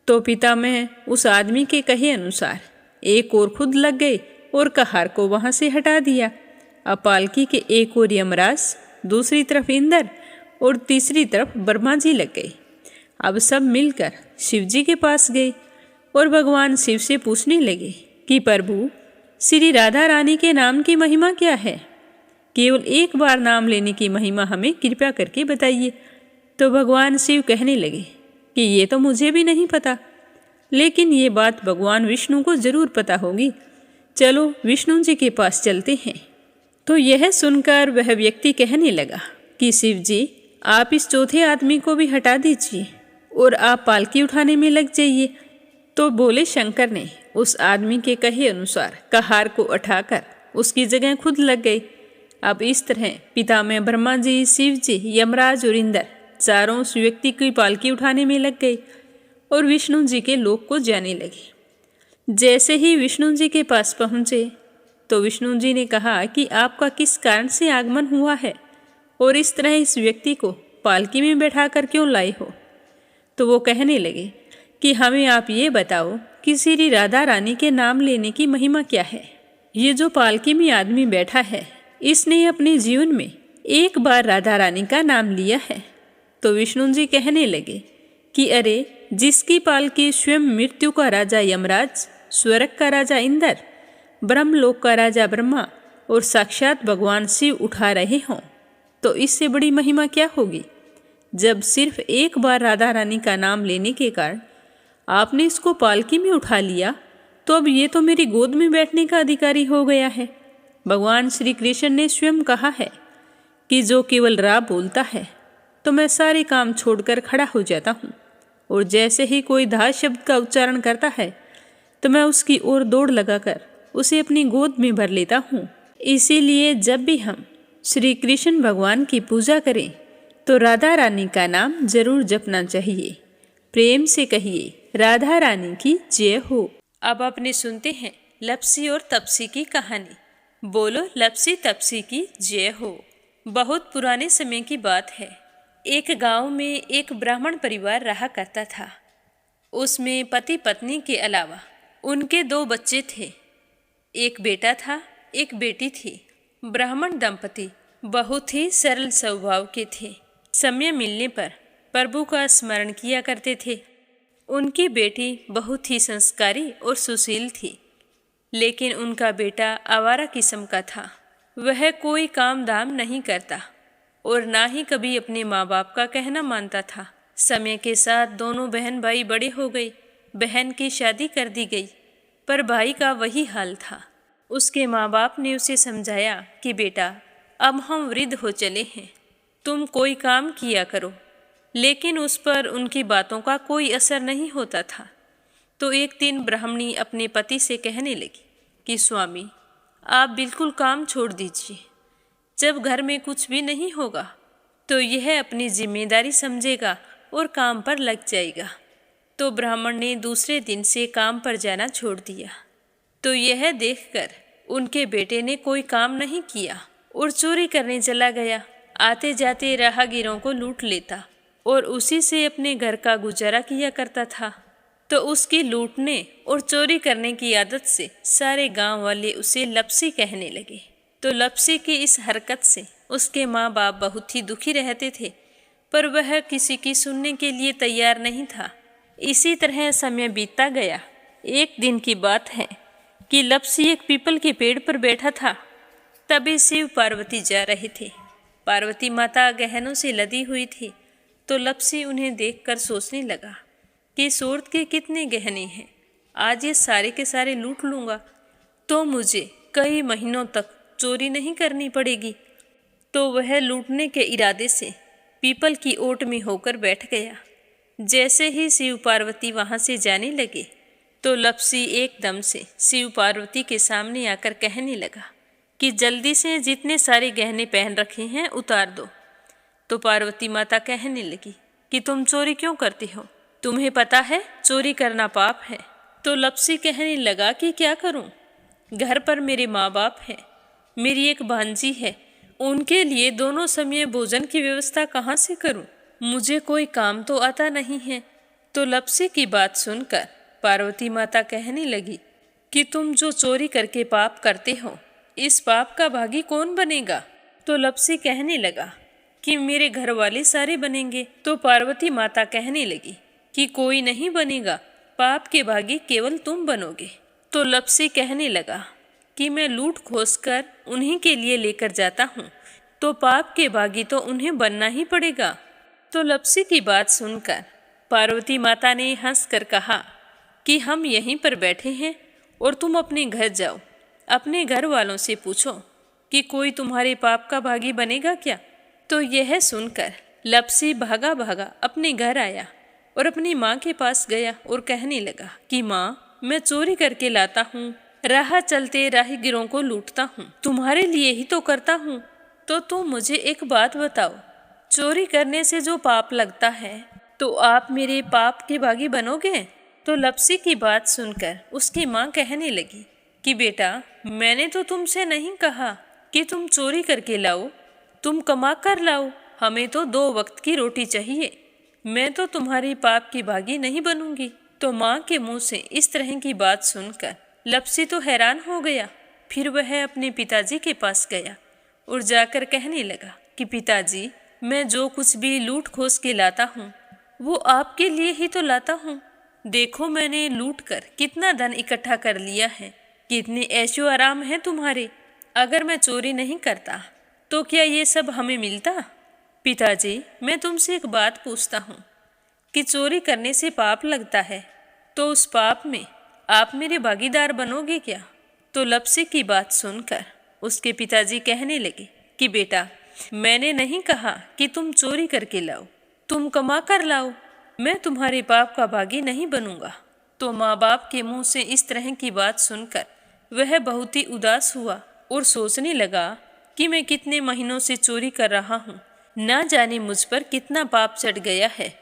तो पितामह उस आदमी के कहे अनुसार एक और खुद लग गए और कहार को वहाँ से हटा दिया। अब पालकी के एक और यमराज, दूसरी तरफ इंद्र और तीसरी तरफ ब्रह्मा जी लग गए। अब सब मिलकर शिव जी के पास गए और भगवान शिव से पूछने लगे कि प्रभु, श्री राधा रानी के नाम की महिमा क्या है? केवल एक बार नाम लेने की महिमा हमें कृपया करके बताइए। तो भगवान शिव कहने लगे कि ये तो मुझे भी नहीं पता, लेकिन ये बात भगवान विष्णु को जरूर पता होगी, चलो विष्णु जी के पास चलते हैं। तो यह सुनकर वह व्यक्ति कहने लगा कि शिव जी, आप इस चौथे आदमी को भी हटा दीजिए और आप पालकी उठाने में लग जाइए। तो बोले शंकर ने उस आदमी के कहे अनुसार कहार को उठाकर उसकी जगह खुद लग गए। अब इस तरह पितामह ब्रह्मा जी, शिव जी, यमराज और इंद्र चारों उस व्यक्ति की पालकी उठाने में लग गए और विष्णु जी के लोक को जाने लगे। जैसे ही विष्णु जी के पास पहुँचे तो विष्णु जी ने कहा कि आपका किस कारण से आगमन हुआ है और इस तरह इस व्यक्ति को पालकी में बैठाकर क्यों लाए हो। तो वो कहने लगे कि हमें आप ये बताओ कि श्री राधा रानी के नाम लेने की महिमा क्या है। ये जो पालकी में आदमी बैठा है, इसने अपने जीवन में एक बार राधा रानी का नाम लिया है। तो विष्णु जी कहने लगे कि अरे, जिसकी पालकी स्वयं मृत्यु का राजा यमराज, स्वर्ग का राजा इंद्र, ब्रह्मलोक का राजा ब्रह्मा और साक्षात भगवान शिव उठा रहे हों, तो इससे बड़ी महिमा क्या होगी। जब सिर्फ एक बार राधा रानी का नाम लेने के कारण आपने इसको पालकी में उठा लिया, तो अब ये तो मेरी गोद में बैठने का अधिकारी हो गया है। भगवान श्री कृष्ण ने स्वयं कहा है कि जो केवल रा बोलता है तो मैं सारे काम छोड़कर खड़ा हो जाता हूँ, और जैसे ही कोई धा शब्द का उच्चारण करता है तो मैं उसकी ओर दौड़ लगाकर उसे अपनी गोद में भर लेता हूँ। इसीलिए जब भी हम श्री कृष्ण भगवान की पूजा करें तो राधा रानी का नाम जरूर जपना चाहिए। प्रेम से कहिए, राधा रानी की जय हो। अब आपने सुनते हैं लपसी और तपसी की कहानी। बोलो लपसी तपसी की जय हो। बहुत पुराने समय की बात है। एक गांव में एक ब्राह्मण परिवार रहा करता था। उसमें पति पत्नी के अलावा उनके 2 बच्चे थे। एक बेटा था, एक बेटी थी। ब्राह्मण दंपति बहुत ही सरल स्वभाव के थे। समय मिलने पर प्रभु का स्मरण किया करते थे। उनकी बेटी बहुत ही संस्कारी और सुशील थी, लेकिन उनका बेटा आवारा किस्म का था। वह कोई काम धाम नहीं करता और ना ही कभी अपने माँ बाप का कहना मानता था। समय के साथ दोनों बहन भाई बड़े हो गए। बहन की शादी कर दी गई, पर भाई का वही हाल था। उसके माँ बाप ने उसे समझाया कि बेटा, अब हम वृद्ध हो चले हैं, तुम कोई काम किया करो, लेकिन उस पर उनकी बातों का कोई असर नहीं होता था। तो एक दिन ब्राह्मणी अपने पति से कहने लगी कि स्वामी, आप बिल्कुल काम छोड़ दीजिए। जब घर में कुछ भी नहीं होगा तो यह अपनी जिम्मेदारी समझेगा और काम पर लग जाएगा। तो ब्राह्मण ने दूसरे दिन से काम पर जाना छोड़ दिया। तो यह देखकर उनके बेटे ने कोई काम नहीं किया और चोरी करने चला गया। आते जाते राहगीरों को लूट लेता और उसी से अपने घर का गुजारा किया करता था। तो उसकी लूटने और चोरी करने की आदत से सारे गांव वाले उसे लपसी कहने लगे। तो लपसी की इस हरकत से उसके माँ बाप बहुत ही दुखी रहते थे, पर वह किसी की सुनने के लिए तैयार नहीं था। इसी तरह समय बीतता गया। एक दिन की बात है कि लपसी एक पीपल के पेड़ पर बैठा था। तभी शिव पार्वती जा रहे थे। पार्वती माता गहनों से लदी हुई थी। तो लपसी उन्हें देखकर सोचने लगा कि सूरत के कितने गहने हैं, आज ये सारे के सारे लूट लूँगा तो मुझे कई महीनों तक चोरी नहीं करनी पड़ेगी। तो वह लूटने के इरादे से पीपल की ओट में होकर बैठ गया। जैसे ही शिव पार्वती वहाँ से जाने लगे तो लपसी एकदम से शिव पार्वती के सामने आकर कहने लगा कि जल्दी से जितने सारे गहने पहन रखे हैं उतार दो। तो पार्वती माता कहने लगी कि तुम चोरी क्यों करती हो, तुम्हें पता है चोरी करना पाप है। तो लपसी कहने लगा कि क्या करूं, घर पर मेरे माँ बाप हैं, मेरी एक भांजी है, उनके लिए दोनों समय भोजन की व्यवस्था कहाँ से करूं, मुझे कोई काम तो आता नहीं है। तो लपसी की बात सुनकर पार्वती माता कहने लगी कि तुम जो चोरी करके पाप करते हो, इस पाप का भागी कौन बनेगा। तो लपसी कहने लगा कि मेरे घर वाले सारे बनेंगे। तो पार्वती माता कहने लगी कि कोई नहीं बनेगा, पाप के भागी केवल तुम बनोगे। तो लपसी कहने लगा कि मैं लूट खोस कर उन्हीं के लिए लेकर जाता हूँ, तो पाप के भागी तो उन्हें बनना ही पड़ेगा। तो लपसी की बात सुनकर पार्वती माता ने हंसकर कहा कि हम यहीं पर बैठे हैं और तुम अपने घर जाओ, अपने घर वालों से पूछो कि कोई तुम्हारे पाप का भागी बनेगा क्या। तो यह सुनकर लपसी भागा भागा अपने घर आया और अपनी माँ के पास गया और कहने लगा कि माँ, मैं चोरी करके लाता हूँ, राह चलते राहगीरों को लूटता हूँ, तुम्हारे लिए ही तो करता हूँ। तो तुम मुझे एक बात बताओ, चोरी करने से जो पाप लगता है तो आप मेरे पाप के भागी बनोगे। तो लपसी की बात सुनकर उसकी माँ कहने लगी कि बेटा, मैंने तो तुमसे नहीं कहा कि तुम चोरी करके लाओ, तुम कमा कर लाओ, हमें तो 2 वक्त की रोटी चाहिए, मैं तो तुम्हारी पाप की भागी नहीं बनूंगी। तो माँ के मुंह से इस तरह की बात सुनकर लपसी तो हैरान हो गया। फिर वह अपने पिताजी के पास गया और जाकर कहने लगा कि पिताजी, मैं जो कुछ भी लूट खोस के लाता हूँ वो आपके लिए ही तो लाता हूँ। देखो मैंने लूट कर कितना धन इकट्ठा कर लिया है, कितने ऐशो आराम हैं तुम्हारे। अगर मैं चोरी नहीं करता तो क्या ये सब हमें मिलता? पिताजी, मैं तुमसे एक बात पूछता हूँ कि चोरी करने से पाप लगता है, तो उस पाप में आप मेरे भागीदार बनोगे क्या? तो लप्सी की बात सुनकर उसके पिताजी कहने लगे कि बेटा, मैंने नहीं कहा कि तुम चोरी करके लाओ, तुम कमा कर लाओ, मैं तुम्हारे पाप का भागी नहीं बनूंगा। तो माँ बाप के मुंह से इस तरह की बात सुनकर वह बहुत ही उदास हुआ और सोचने लगा कि मैं कितने महीनों से चोरी कर रहा हूँ, ना जाने मुझ पर कितना पाप चढ़ गया है,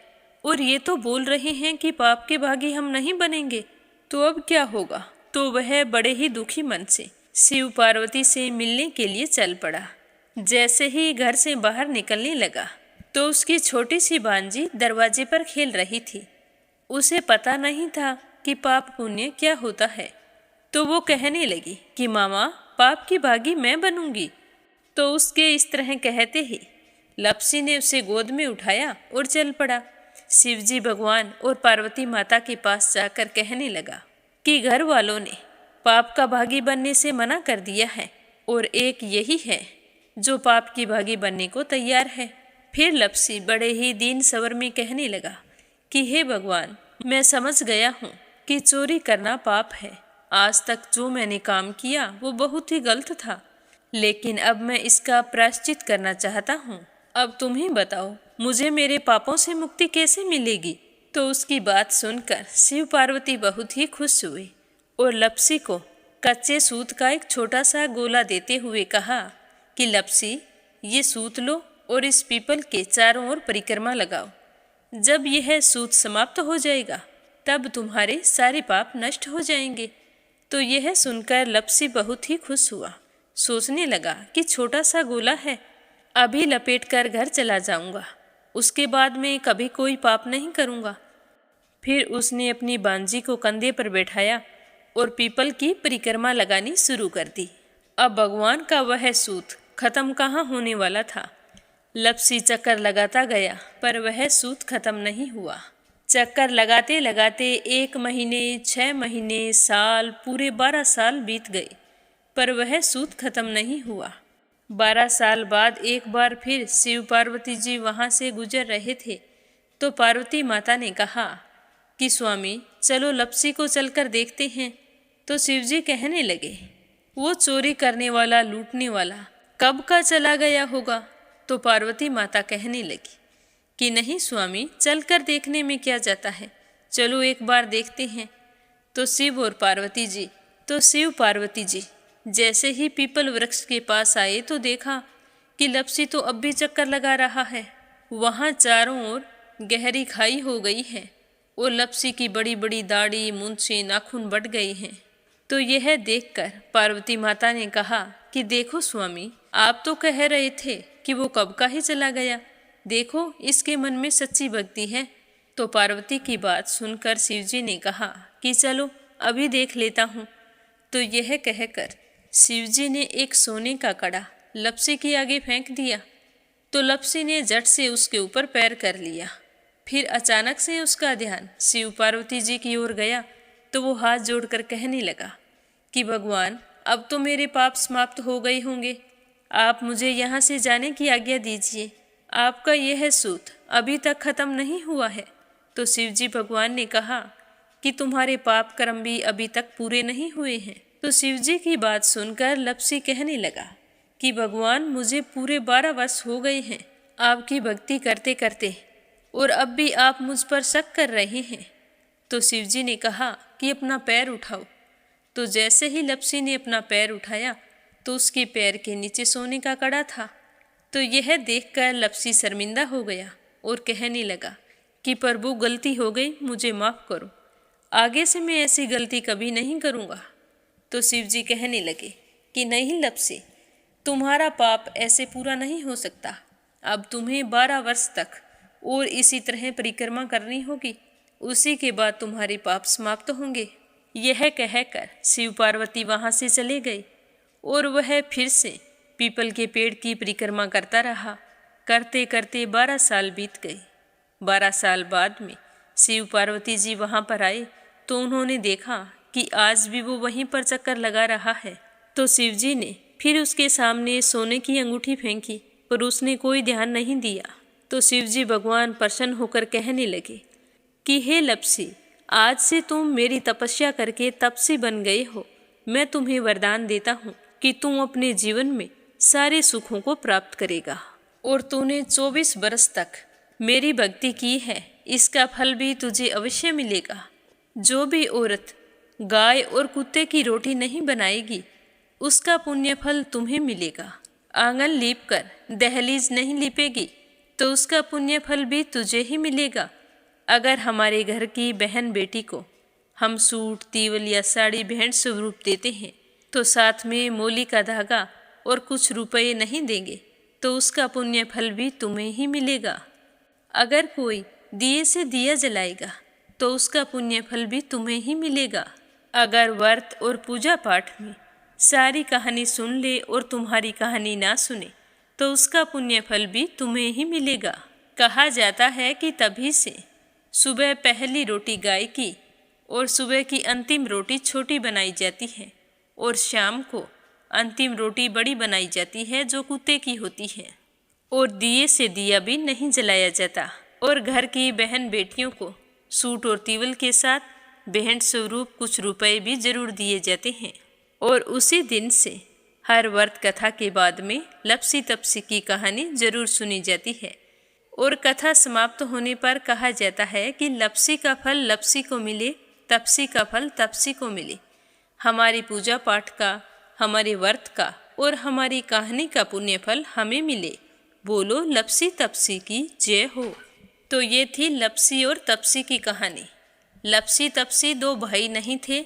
और ये तो बोल रहे हैं कि पाप के भागी हम नहीं बनेंगे, तो अब क्या होगा? तो वह बड़े ही दुखी मन से शिव पार्वती से मिलने के लिए चल पड़ा। जैसे ही घर से बाहर निकलने लगा तो उसकी छोटी सी भांजी दरवाजे पर खेल रही थी। उसे पता नहीं था कि पाप पुण्य क्या होता है, तो वो कहने लगी कि मामा, पाप की भागी मैं बनूंगी। तो उसके इस तरह कहते ही लप्सी ने उसे गोद में उठाया और चल पड़ा। शिवजी भगवान और पार्वती माता के पास जाकर कहने लगा कि घर वालों ने पाप का भागी बनने से मना कर दिया है और एक यही है जो पाप की भागी बनने को तैयार है। फिर लप्सी बड़े ही दीन स्वर में कहने लगा कि हे भगवान, मैं समझ गया हूँ कि चोरी करना पाप है। आज तक जो मैंने काम किया वो बहुत ही गलत था, लेकिन अब मैं इसका प्रायश्चित करना चाहता हूँ। अब तुम ही बताओ, मुझे मेरे पापों से मुक्ति कैसे मिलेगी? तो उसकी बात सुनकर शिव पार्वती बहुत ही खुश हुए और लप्सी को कच्चे सूत का एक छोटा सा गोला देते हुए कहा कि लप्सी, ये सूत लो और इस पीपल के चारों ओर परिक्रमा लगाओ। जब यह सूत समाप्त हो जाएगा तब तुम्हारे सारे पाप नष्ट हो जाएंगे। तो यह सुनकर लप्सी बहुत ही खुश हुआ। सोचने लगा कि छोटा सा गोला है, अभी लपेट कर घर चला जाऊंगा, उसके बाद में कभी कोई पाप नहीं करूंगा। फिर उसने अपनी बांजी को कंधे पर बैठाया और पीपल की परिक्रमा लगानी शुरू कर दी। अब भगवान का वह सूत खत्म कहाँ होने वाला था। लप्सी चक्कर लगाता गया पर वह सूत खत्म नहीं हुआ। चक्कर लगाते लगाते 1 महीने, 6 महीने, साल, पूरे 12 साल बीत गए पर वह सूत खत्म नहीं हुआ। 12 साल बाद एक बार फिर शिव पार्वती जी वहाँ से गुजर रहे थे तो पार्वती माता ने कहा कि स्वामी, चलो लप्सी को चलकर देखते हैं। तो शिवजी कहने लगे, वो चोरी करने वाला, लूटने वाला कब का चला गया होगा? तो पार्वती माता कहने लगी कि नहीं स्वामी, चलकर देखने में क्या जाता है, चलो एक बार देखते हैं। तो शिव पार्वती जी जैसे ही पीपल वृक्ष के पास आए तो देखा कि लप्सी तो अब भी चक्कर लगा रहा है। वहाँ चारों ओर गहरी खाई हो गई है और लप्सी की बड़ी बड़ी दाढ़ी, मूंछें, नाखून बढ़ गए हैं। तो यह देखकर पार्वती माता ने कहा कि देखो स्वामी, आप तो कह रहे थे कि वो कब का ही चला गया, देखो इसके मन में सच्ची भक्ति है। तो पार्वती की बात सुनकर शिवजी ने कहा कि चलो अभी देख लेता हूँ। तो यह कहकर शिवजी ने एक सोने का कड़ा लप्सी के आगे फेंक दिया। तो लप्सी ने झट से उसके ऊपर पैर कर लिया। फिर अचानक से उसका ध्यान शिव पार्वती जी की ओर गया तो वो हाथ जोड़कर कहने लगा कि भगवान, अब तो मेरे पाप समाप्त हो गए होंगे, आप मुझे यहाँ से जाने की आज्ञा दीजिए। आपका यह सूत अभी तक खत्म नहीं हुआ है। तो शिवजी भगवान ने कहा कि तुम्हारे पाप कर्म भी अभी तक पूरे नहीं हुए हैं। तो शिवजी की बात सुनकर लप्सी कहने लगा कि भगवान, मुझे पूरे 12 वर्ष हो गए हैं आपकी भक्ति करते करते, और अब भी आप मुझ पर शक कर रहे हैं। तो शिवजी ने कहा कि अपना पैर उठाओ। तो जैसे ही लप्सी ने अपना पैर उठाया तो उसके पैर के नीचे सोने का कड़ा था। तो यह देखकर लप्सी शर्मिंदा हो गया और कहने लगा कि प्रभु, गलती हो गई, मुझे माफ़ करो, आगे से मैं ऐसी गलती कभी नहीं करूँगा। तो शिवजी कहने लगे कि नहीं लप्सी, तुम्हारा पाप ऐसे पूरा नहीं हो सकता। अब तुम्हें 12 वर्ष तक और इसी तरह परिक्रमा करनी होगी, उसी के बाद तुम्हारे पाप समाप्त होंगे। यह कहकर शिव पार्वती वहाँ से चले गए और वह फिर से पीपल के पेड़ की परिक्रमा करता रहा। करते करते 12 साल बीत गए। 12 साल बाद में शिव पार्वती जी वहाँ पर आए तो उन्होंने देखा कि आज भी वो वहीं पर चक्कर लगा रहा है। तो शिव जी ने फिर उसके सामने सोने की अंगूठी फेंकी, पर उसने कोई ध्यान नहीं दिया। तो शिव जी भगवान प्रसन्न होकर कहने लगे कि हे लपसी, आज से तुम मेरी तपस्या करके तपसी बन गए हो। मैं तुम्हें वरदान देता हूँ कि तुम अपने जीवन में सारे सुखों को प्राप्त करेगा। और तूने 24 बरस तक मेरी भक्ति की है, इसका फल भी तुझे अवश्य मिलेगा। जो भी औरत गाय और कुत्ते की रोटी नहीं बनाएगी, उसका पुण्य फल तुम्हें मिलेगा। आंगन लीप कर दहलीज नहीं लीपेगी, तो उसका पुण्य फल भी तुझे ही मिलेगा। अगर हमारे घर की बहन बेटी को हम सूट, तीवल या साड़ी भेंट स्वरूप देते हैं, तो साथ में मोली का धागा और कुछ रुपए नहीं देंगे, तो उसका पुण्य फल भी तुम्हें ही मिलेगा। अगर कोई दिए से दिया जलाएगा, तो उसका पुण्य फल भी तुम्हें ही मिलेगा। अगर व्रत और पूजा पाठ में सारी कहानी सुन ले और तुम्हारी कहानी ना सुने, तो उसका पुण्य फल भी तुम्हें ही मिलेगा। कहा जाता है कि तभी से सुबह पहली रोटी गाय की और सुबह की अंतिम रोटी छोटी बनाई जाती है, और शाम को अंतिम रोटी बड़ी बनाई जाती है जो कुत्ते की होती है। और दिए से दिया भी नहीं जलाया जाता। और घर की बहन बेटियों को सूट और तीवल के साथ भेंट स्वरूप कुछ रुपए भी जरूर दिए जाते हैं। और उसी दिन से हर व्रत कथा के बाद में लपसी तपसी की कहानी जरूर सुनी जाती है। और कथा समाप्त होने पर कहा जाता है कि लपसी का फल लपसी को मिले, तपसी का फल तपसी को मिले। हमारी पूजा पाठ का, हमारे व्रत का और हमारी कहानी का पुण्य फल हमें मिले। बोलो लपसी तपसी की जय हो। तो ये थी लपसी और तपसी की कहानी। लपसी तपसी दो भाई नहीं थे।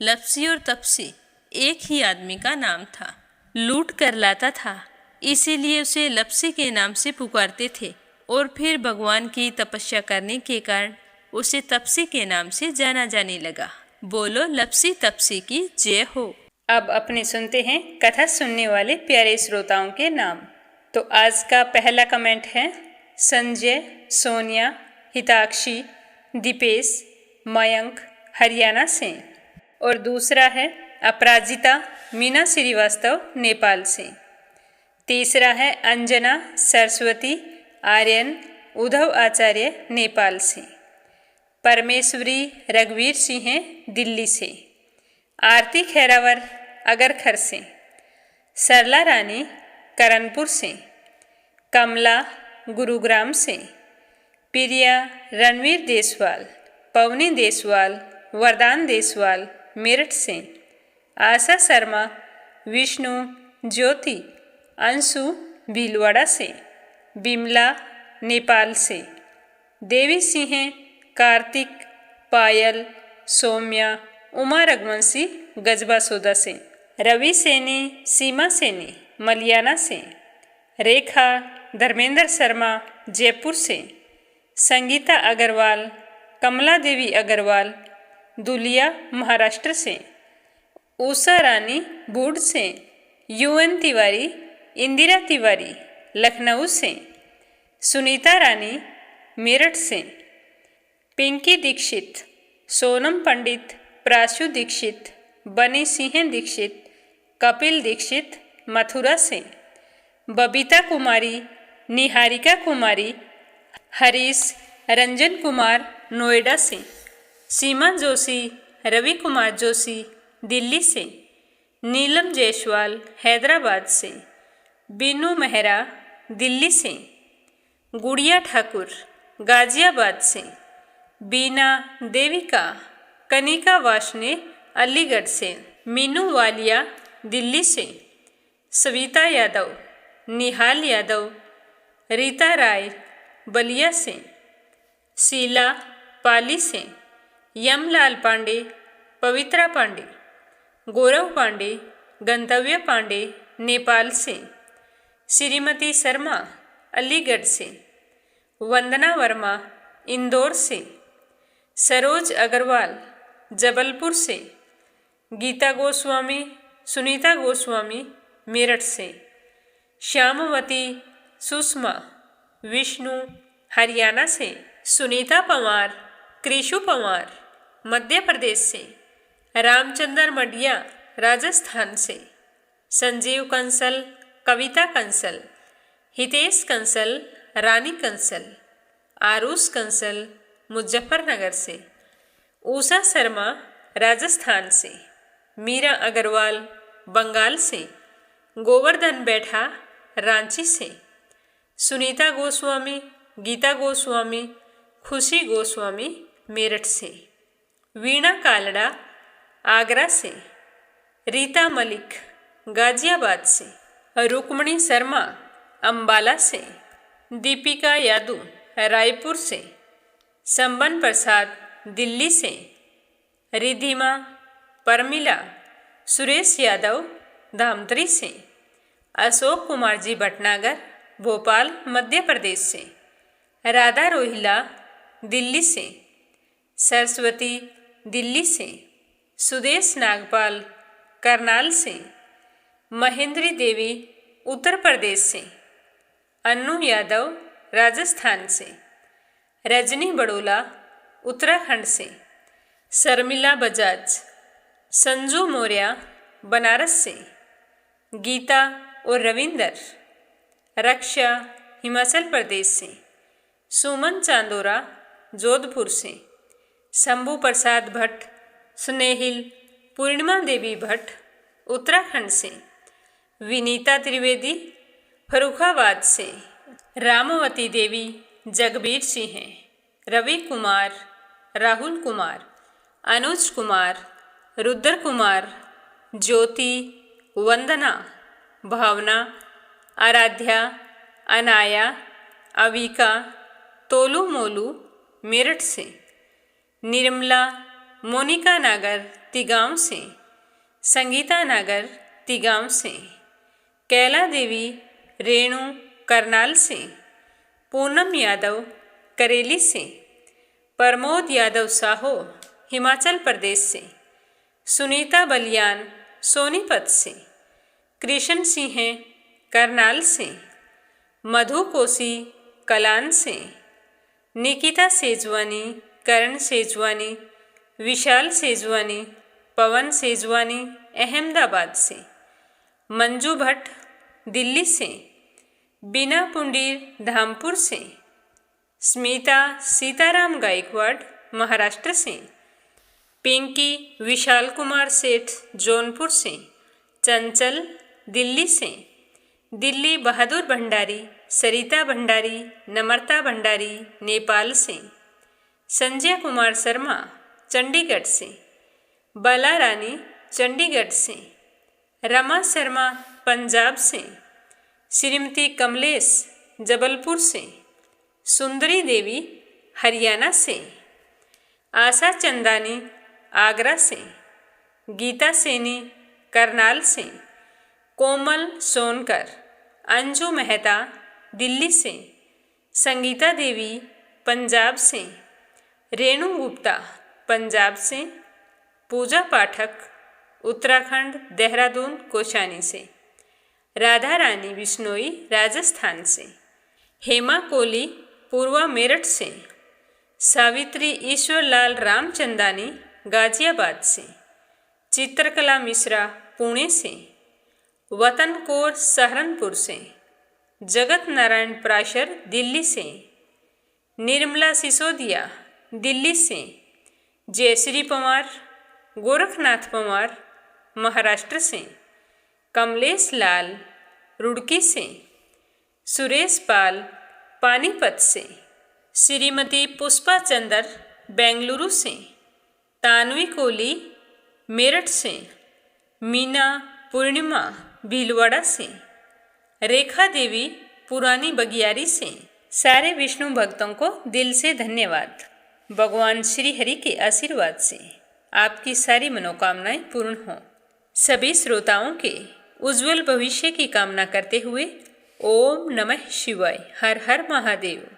लपसी और तपसी एक ही आदमी का नाम था। लूट कर लाता था, इसीलिए उसे लपसी के नाम से पुकारते थे। और फिर भगवान की तपस्या करने के कारण उसे तपसी के नाम से जाना जाने लगा। बोलो लपसी तपसी की जय हो। अब अपने सुनते हैं कथा सुनने वाले प्यारे श्रोताओं के नाम। तो आज का पहला कमेंट है संजय, सोनिया, हिताक्षी, दीपेश, मयंक हरियाणा से। और दूसरा है अपराजिता मीना श्रीवास्तव नेपाल से। तीसरा है अंजना सरस्वती आर्यन उद्धव आचार्य नेपाल से। परमेश्वरी रघुवीर सिंह दिल्ली से। आरती खैरावर अगरखर से। सरला रानी करणपुर से। कमला गुरुग्राम से। प्रिया रणवीर देसवाल, पवनी देसवाल, वरदान देसवाल मेरठ से। आशा शर्मा, विष्णु, ज्योति, अंशु भीलवाड़ा से। बिमला नेपाल से। देवी सिंह, कार्तिक, पायल, सौम्या, उमा रघुवंशी गजबा सौदा से। रवि सैनी, सीमा सैनी मलियाना से। रेखा धर्मेंद्र शर्मा जयपुर से। संगीता अग्रवाल, कमला देवी अग्रवाल दुलिया महाराष्ट्र से। उषा रानी बूढ़ से। यूएन तिवारी, इंदिरा तिवारी लखनऊ से। सुनीता रानी मेरठ से। पिंकी दीक्षित, सोनम पंडित, प्राशु दीक्षित, बनी सिंह दीक्षित, कपिल दीक्षित मथुरा से। बबीता कुमारी, निहारिका कुमारी, हरीश रंजन कुमार नोएडा से। सीमा जोशी, रवि कुमार जोशी दिल्ली से। नीलम जायसवाल हैदराबाद से। बीनू मेहरा दिल्ली से। गुड़िया ठाकुर गाजियाबाद से। बीना देविका, कनिका वाशने अलीगढ़ से। मीनू वालिया दिल्ली से। सविता यादव, निहाल यादव, रीता राय बलिया से। शीला पाली से। यमलाल पांडे, पवित्रा पांडे, गौरव पांडे, गंतव्य पांडे नेपाल से। श्रीमती शर्मा अलीगढ़ से। वंदना वर्मा इंदौर से। सरोज अग्रवाल जबलपुर से। गीता गोस्वामी, सुनीता गोस्वामी मेरठ से। श्यामवती सुषमा विष्णु हरियाणा से, सुनीता पंवार कृषु पंवार मध्य प्रदेश से, रामचंद्र मडिया राजस्थान से, संजीव कंसल कविता कंसल, हितेश कंसल रानी कंसल, आरुष कंसल मुजफ्फरनगर से, उषा शर्मा राजस्थान से, मीरा अग्रवाल बंगाल से, गोवर्धन बैठा रांची से, सुनीता गोस्वामी गीता गोस्वामी खुशी गोस्वामी मेरठ से, वीणा कालड़ा आगरा से, रीता मलिक गाजियाबाद से, रुक्मणी शर्मा अंबाला से, दीपिका यादव रायपुर से, संबन प्रसाद दिल्ली से, रिधिमा परमिला सुरेश यादव धामतरी से, अशोक कुमार जी भटनागर भोपाल मध्य प्रदेश से, राधा रोहिला दिल्ली से, सरस्वती दिल्ली से, सुदेश नागपाल करनाल से, महेंद्री देवी उत्तर प्रदेश से, अन्नू यादव राजस्थान से, रजनी बड़ोला उत्तराखंड से, शर्मिला बजाज, संजू मौर्य बनारस से, गीता और रविंदर रक्षा हिमाचल प्रदेश से, सुमन चांदोरा जोधपुर से, शंभू प्रसाद भट्ट स्नेहिल पूर्णिमा देवी भट्ट उत्तराखंड से, विनीता त्रिवेदी फर्रुखाबाद से, रामवती देवी जगबीर सिंह हैं, रवि कुमार राहुल कुमार अनुज कुमार रुद्र कुमार ज्योति वंदना भावना आराध्या अनाया अविका तोलू मोलू मेरठ से, निर्मला मोनिका नागर तिगांव से, संगीता नागर तिगांव से, कैला देवी रेणु करनाल से, पूनम यादव करेली से, प्रमोद यादव साहो हिमाचल प्रदेश से, सुनीता बलियान सोनीपत से, कृष्ण सिंह करनाल से, मधु कोसी कलान से, निकिता सेजवानी करण सेजवानी विशाल सेजवानी पवन सेजवानी अहमदाबाद से, मंजू भट्ट दिल्ली से, बीना पुंडीर धामपुर से, स्मिता सीताराम गायकवाड़ महाराष्ट्र से, पिंकी विशाल कुमार सेठ जौनपुर से, चंचल दिल्ली से, दिल्ली बहादुर भंडारी सरिता भंडारी नम्रता भंडारी नेपाल से, संजय कुमार शर्मा चंडीगढ़ से, बाला रानी चंडीगढ़ से, रमा शर्मा पंजाब से, श्रीमती कमलेश जबलपुर से, सुंदरी देवी हरियाणा से, आशा चंदानी आगरा से, गीता सैनी करनाल से, कोमल सोनकर अंजू मेहता दिल्ली से, संगीता देवी पंजाब से, रेणु गुप्ता पंजाब से, पूजा पाठक उत्तराखंड देहरादून कोशानी से, राधा रानी बिश्नोई राजस्थान से, हेमा कोहली पूर्वा मेरठ से, सावित्री ईश्वरलाल रामचंदानी गाजियाबाद से, चित्रकला मिश्रा पुणे से, वतन कौर सहारनपुर से, जगत नारायण प्राशर दिल्ली से, निर्मला सिसोदिया दिल्ली से, जयश्री पंवार गोरखनाथ पंवार महाराष्ट्र से, कमलेश लाल रुड़की से, सुरेश पाल पानीपत से, श्रीमती पुष्पा चंदर बेंगलुरु से, तानवी कोहली मेरठ से, मीना पूर्णिमा भीलवाड़ा से, रेखा देवी पुरानी बगियारी से। सारे विष्णु भक्तों को दिल से धन्यवाद। भगवान श्री हरि के आशीर्वाद से आपकी सारी मनोकामनाएं पूर्ण हों। सभी श्रोताओं के उज्जवल भविष्य की कामना करते हुए ओम नमः शिवाय। हर हर महादेव।